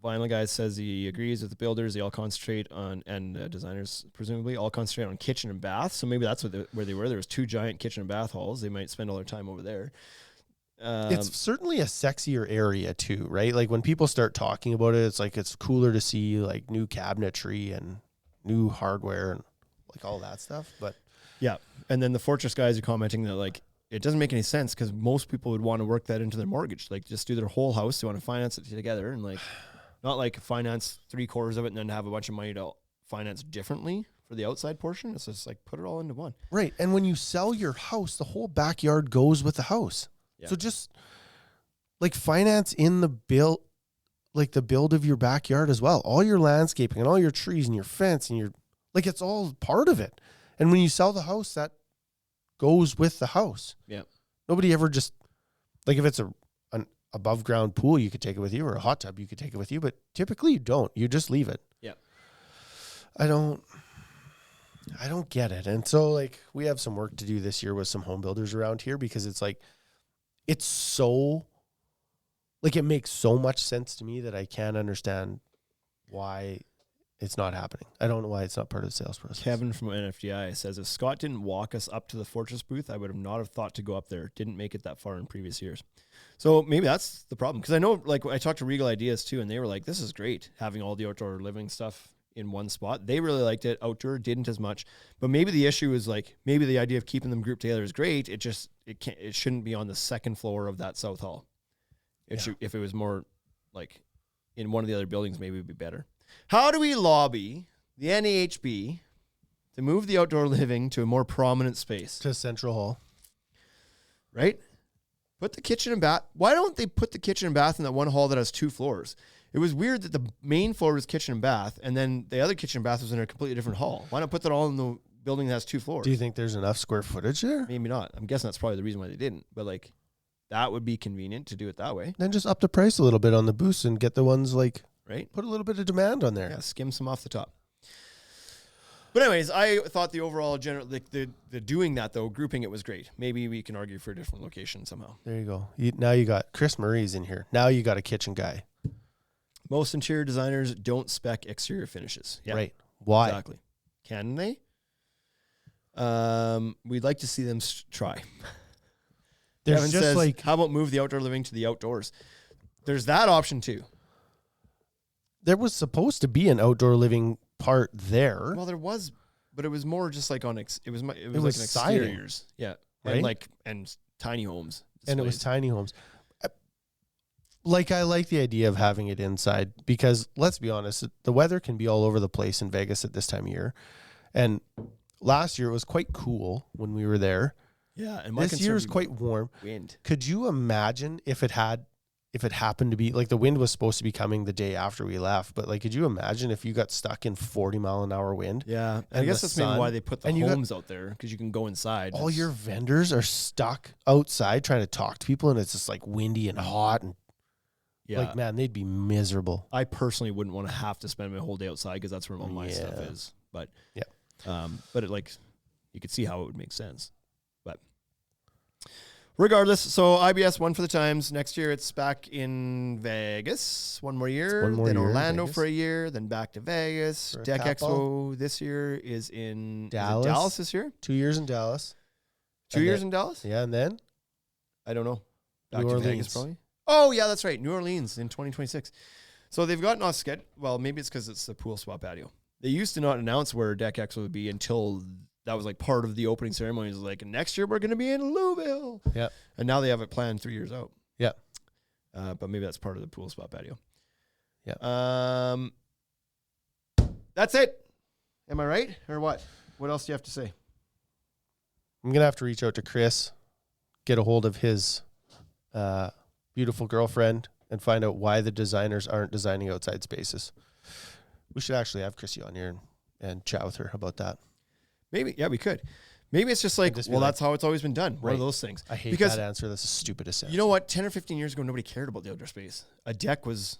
Speaker 2: Vinyl Guy says he agrees with the builders. They all concentrate on, and designers presumably all concentrate on kitchen and bath. So maybe that's where they were. There was 2 giant kitchen and bath halls. They might spend all their time over there.
Speaker 3: It's certainly a sexier area too, right? Like when people start talking about it, it's like it's cooler to see like new cabinetry and new hardware and like all that stuff. But
Speaker 2: yeah. And then the Fortress guys are commenting that like it doesn't make any sense, because most people would want to work that into their mortgage. Like just do their whole house. They want to finance it together, and like not like finance 3/4 of it and then have a bunch of money to finance differently for the outside portion. It's just like put it all into one.
Speaker 3: right. And when you sell your house, the whole backyard goes with the house.
Speaker 2: Yeah.
Speaker 3: So just like finance in the build, like the build of your backyard as well. All your landscaping and all your trees and your fence and your, like, it's all part of it. And when you sell the house, that goes with the house.
Speaker 2: Yeah.
Speaker 3: Nobody ever just, like, if it's an above ground pool, you could take it with you, or a hot tub, you could take it with you, but typically you don't. You just leave it.
Speaker 2: Yeah.
Speaker 3: I don't get it. And so like we have some work to do this year with some home builders around here, because it's like, it's so, like, it makes so much sense to me that I can't understand why it's not happening. I don't know why it's not part of the sales process.
Speaker 2: Kevin from NFDI says, if Scott didn't walk us up to the Fortress booth, I would have not have thought to go up there. Didn't make it that far in previous years. So maybe that's the problem. Because I know, like, I talked to Regal Ideas too, and they were like, this is great, having all the outdoor living stuff in one spot. They really liked it. Outdoor didn't as much. But maybe the issue is like, maybe the idea of keeping them grouped together is great. It shouldn't be on the second floor of that South Hall. If it was more like in one of the other buildings, maybe it would be better. How do we lobby the NAHB to move the outdoor living to a more prominent space?
Speaker 3: To Central Hall.
Speaker 2: Right? Put the kitchen and bath. Why don't they put the kitchen and bath in that one hall that has 2 floors? It was weird that the main floor was kitchen and bath, and then the other kitchen and bath was in a completely different hall. Why not put that all in the building that has 2 floors?
Speaker 3: Do you think there's enough square footage there?
Speaker 2: Maybe not. I'm guessing that's probably the reason why they didn't. But like, that would be convenient to do it that way,
Speaker 3: Then just up the price a little bit on the booths and get the ones, like,
Speaker 2: right?
Speaker 3: put a little bit of demand on there.
Speaker 2: Yeah, skim some off the top. But anyways, I thought the overall general, the doing that though, grouping it was great. Maybe we can argue for a different location somehow.
Speaker 3: There you go. Now you got Chris Murray's in here. Now you got a kitchen guy.
Speaker 2: Most interior designers don't spec exterior finishes. Yeah,
Speaker 3: Right. Why?
Speaker 2: exactly. Can they? We'd like to see them try.
Speaker 3: There's
Speaker 2: Kevin
Speaker 3: just
Speaker 2: says,
Speaker 3: like,
Speaker 2: how about move the outdoor living to the outdoors? There's that option too.
Speaker 3: there was supposed to be an outdoor living part there.
Speaker 2: Well, there was, but it was more just like on it was like an
Speaker 3: siding,
Speaker 2: exteriors, yeah,
Speaker 3: right?
Speaker 2: and tiny homes,
Speaker 3: And it was
Speaker 2: displays.
Speaker 3: tiny homes. Like, I like the idea of having it inside because let's be honest, the weather can be all over the place in Vegas at this time of year. And last year it was quite cool when we were there.
Speaker 2: Yeah, and
Speaker 3: This year is quite warm.
Speaker 2: Wind.
Speaker 3: Could you imagine if it happened to be like the wind was supposed to be coming the day after we left, but like, could you imagine if you got stuck in 40-mile-an-hour wind?
Speaker 2: Yeah, and I
Speaker 3: And
Speaker 2: guess
Speaker 3: the
Speaker 2: that's maybe
Speaker 3: sun,
Speaker 2: why they put the
Speaker 3: and you got-
Speaker 2: homes out there, because you can go inside.
Speaker 3: All your vendors are stuck outside trying to talk to people, and it's just like windy and hot, and
Speaker 2: yeah.
Speaker 3: like, man, they'd be miserable.
Speaker 2: I personally wouldn't want to have to spend my whole day outside because that's where all my stuff
Speaker 3: Yeah.
Speaker 2: is. But
Speaker 3: Yeah.
Speaker 2: But it like you could see how it would make sense. But regardless, so IBS won for the Times. Next year it's back in Vegas. One more year.
Speaker 3: One more
Speaker 2: then
Speaker 3: year in
Speaker 2: Orlando
Speaker 3: Vegas.
Speaker 2: for a year. Then back to Vegas.
Speaker 3: For a
Speaker 2: Deck
Speaker 3: couple.
Speaker 2: Expo this year is in
Speaker 3: Dallas.
Speaker 2: Dallas this year.
Speaker 3: 2 years in Dallas.
Speaker 2: 2
Speaker 3: And
Speaker 2: years
Speaker 3: then-
Speaker 2: in Dallas.
Speaker 3: Yeah, and then
Speaker 2: I don't know. Back
Speaker 3: New
Speaker 2: to
Speaker 3: Orleans.
Speaker 2: Vegas probably. Oh yeah, that's right. New Orleans in 2026. So they've gotten off schedule. Well, maybe it's because it's the pool spa patio. They used to not announce where Deck Expo would be until that was like part of the opening ceremony. It was like, next year we're going to be in Louisville.
Speaker 3: Yeah.
Speaker 2: And now they have it planned 3 years out.
Speaker 3: Yeah.
Speaker 2: But maybe that's part of the pool spa patio.
Speaker 3: Yeah.
Speaker 2: That's it. Am I right? Or what? What else do you have to say?
Speaker 3: I'm gonna have to reach out to Chris, get a hold of his beautiful girlfriend, and find out why the designers aren't designing outside spaces. We should actually have Chrissy on here and chat with her about that.
Speaker 2: Maybe. Yeah, we could. Maybe it's just like,
Speaker 3: just be
Speaker 2: well,
Speaker 3: like,
Speaker 2: that's how it's always been done. One
Speaker 3: right.
Speaker 2: of those things.
Speaker 3: I hate
Speaker 2: Because
Speaker 3: that answer. That's the stupidest answer.
Speaker 2: you know what? 10 or 15 years ago, nobody cared about the outdoor space. A deck was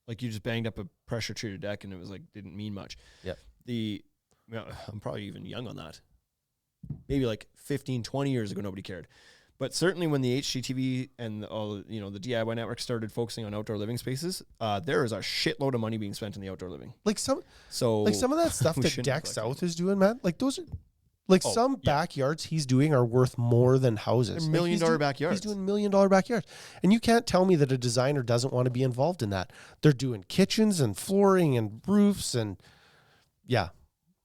Speaker 2: like you just banged up a pressure treated deck and it was like, didn't mean much.
Speaker 3: Yep.
Speaker 2: I'm probably even young on that. Maybe like 15, 20 years ago, nobody cared. But certainly when the HGTV and all, the DIY network started focusing on outdoor living spaces, there is a shitload of money being spent in the outdoor living.
Speaker 3: Like some
Speaker 2: So
Speaker 3: of that stuff
Speaker 2: we
Speaker 3: that
Speaker 2: shouldn't
Speaker 3: Deck
Speaker 2: neglect
Speaker 3: South is doing, man. Like those are like some backyards he's doing are worth more than houses.
Speaker 2: They're
Speaker 3: Like,
Speaker 2: million
Speaker 3: he's
Speaker 2: dollar
Speaker 3: doing-
Speaker 2: backyards.
Speaker 3: He's doing $1 million backyards. And you can't tell me that a designer doesn't want to be involved in that. They're doing kitchens and flooring and roofs and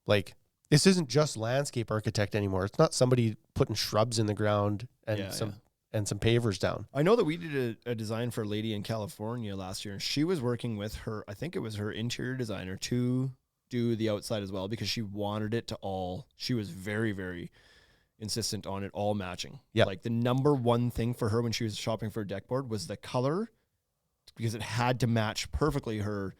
Speaker 3: like this isn't just landscape architect anymore. It's not somebody putting shrubs in the ground and some pavers down.
Speaker 2: I know that we did a design for a lady in California last year, and she was working with her, I think it was her interior designer, to do the outside as well because she wanted it to all, she was very, very insistent on it all matching.
Speaker 3: Yeah.
Speaker 2: Like the number one thing for her when she was shopping for a deck board was the color because it had to match perfectly her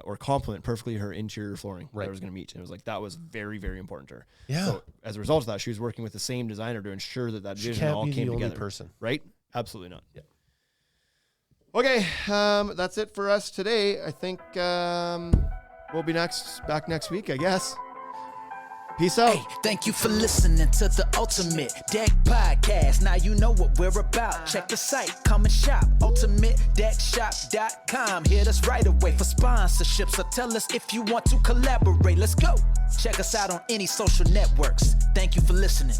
Speaker 2: or complement perfectly her interior flooring that
Speaker 3: Right.
Speaker 2: I was going to meet. And it was like, that was very, very important to her.
Speaker 3: Yeah.
Speaker 2: So as a result of that, she was working with the same designer to ensure that
Speaker 3: She
Speaker 2: vision
Speaker 3: can't
Speaker 2: all
Speaker 3: be
Speaker 2: came
Speaker 3: the only
Speaker 2: together.
Speaker 3: person.
Speaker 2: Right? Absolutely not.
Speaker 3: Yeah.
Speaker 2: Okay, that's it for us today. I think we'll be back next week, I guess. Peace out.
Speaker 1: Hey, thank you for listening to the Ultimate Deck Podcast. Now you know what we're about. Check the site, come and shop. UltimateDeckShop.com. Hit us right away for sponsorships or tell us if you want to collaborate. Let's go. Check us out on any social networks. Thank you for listening.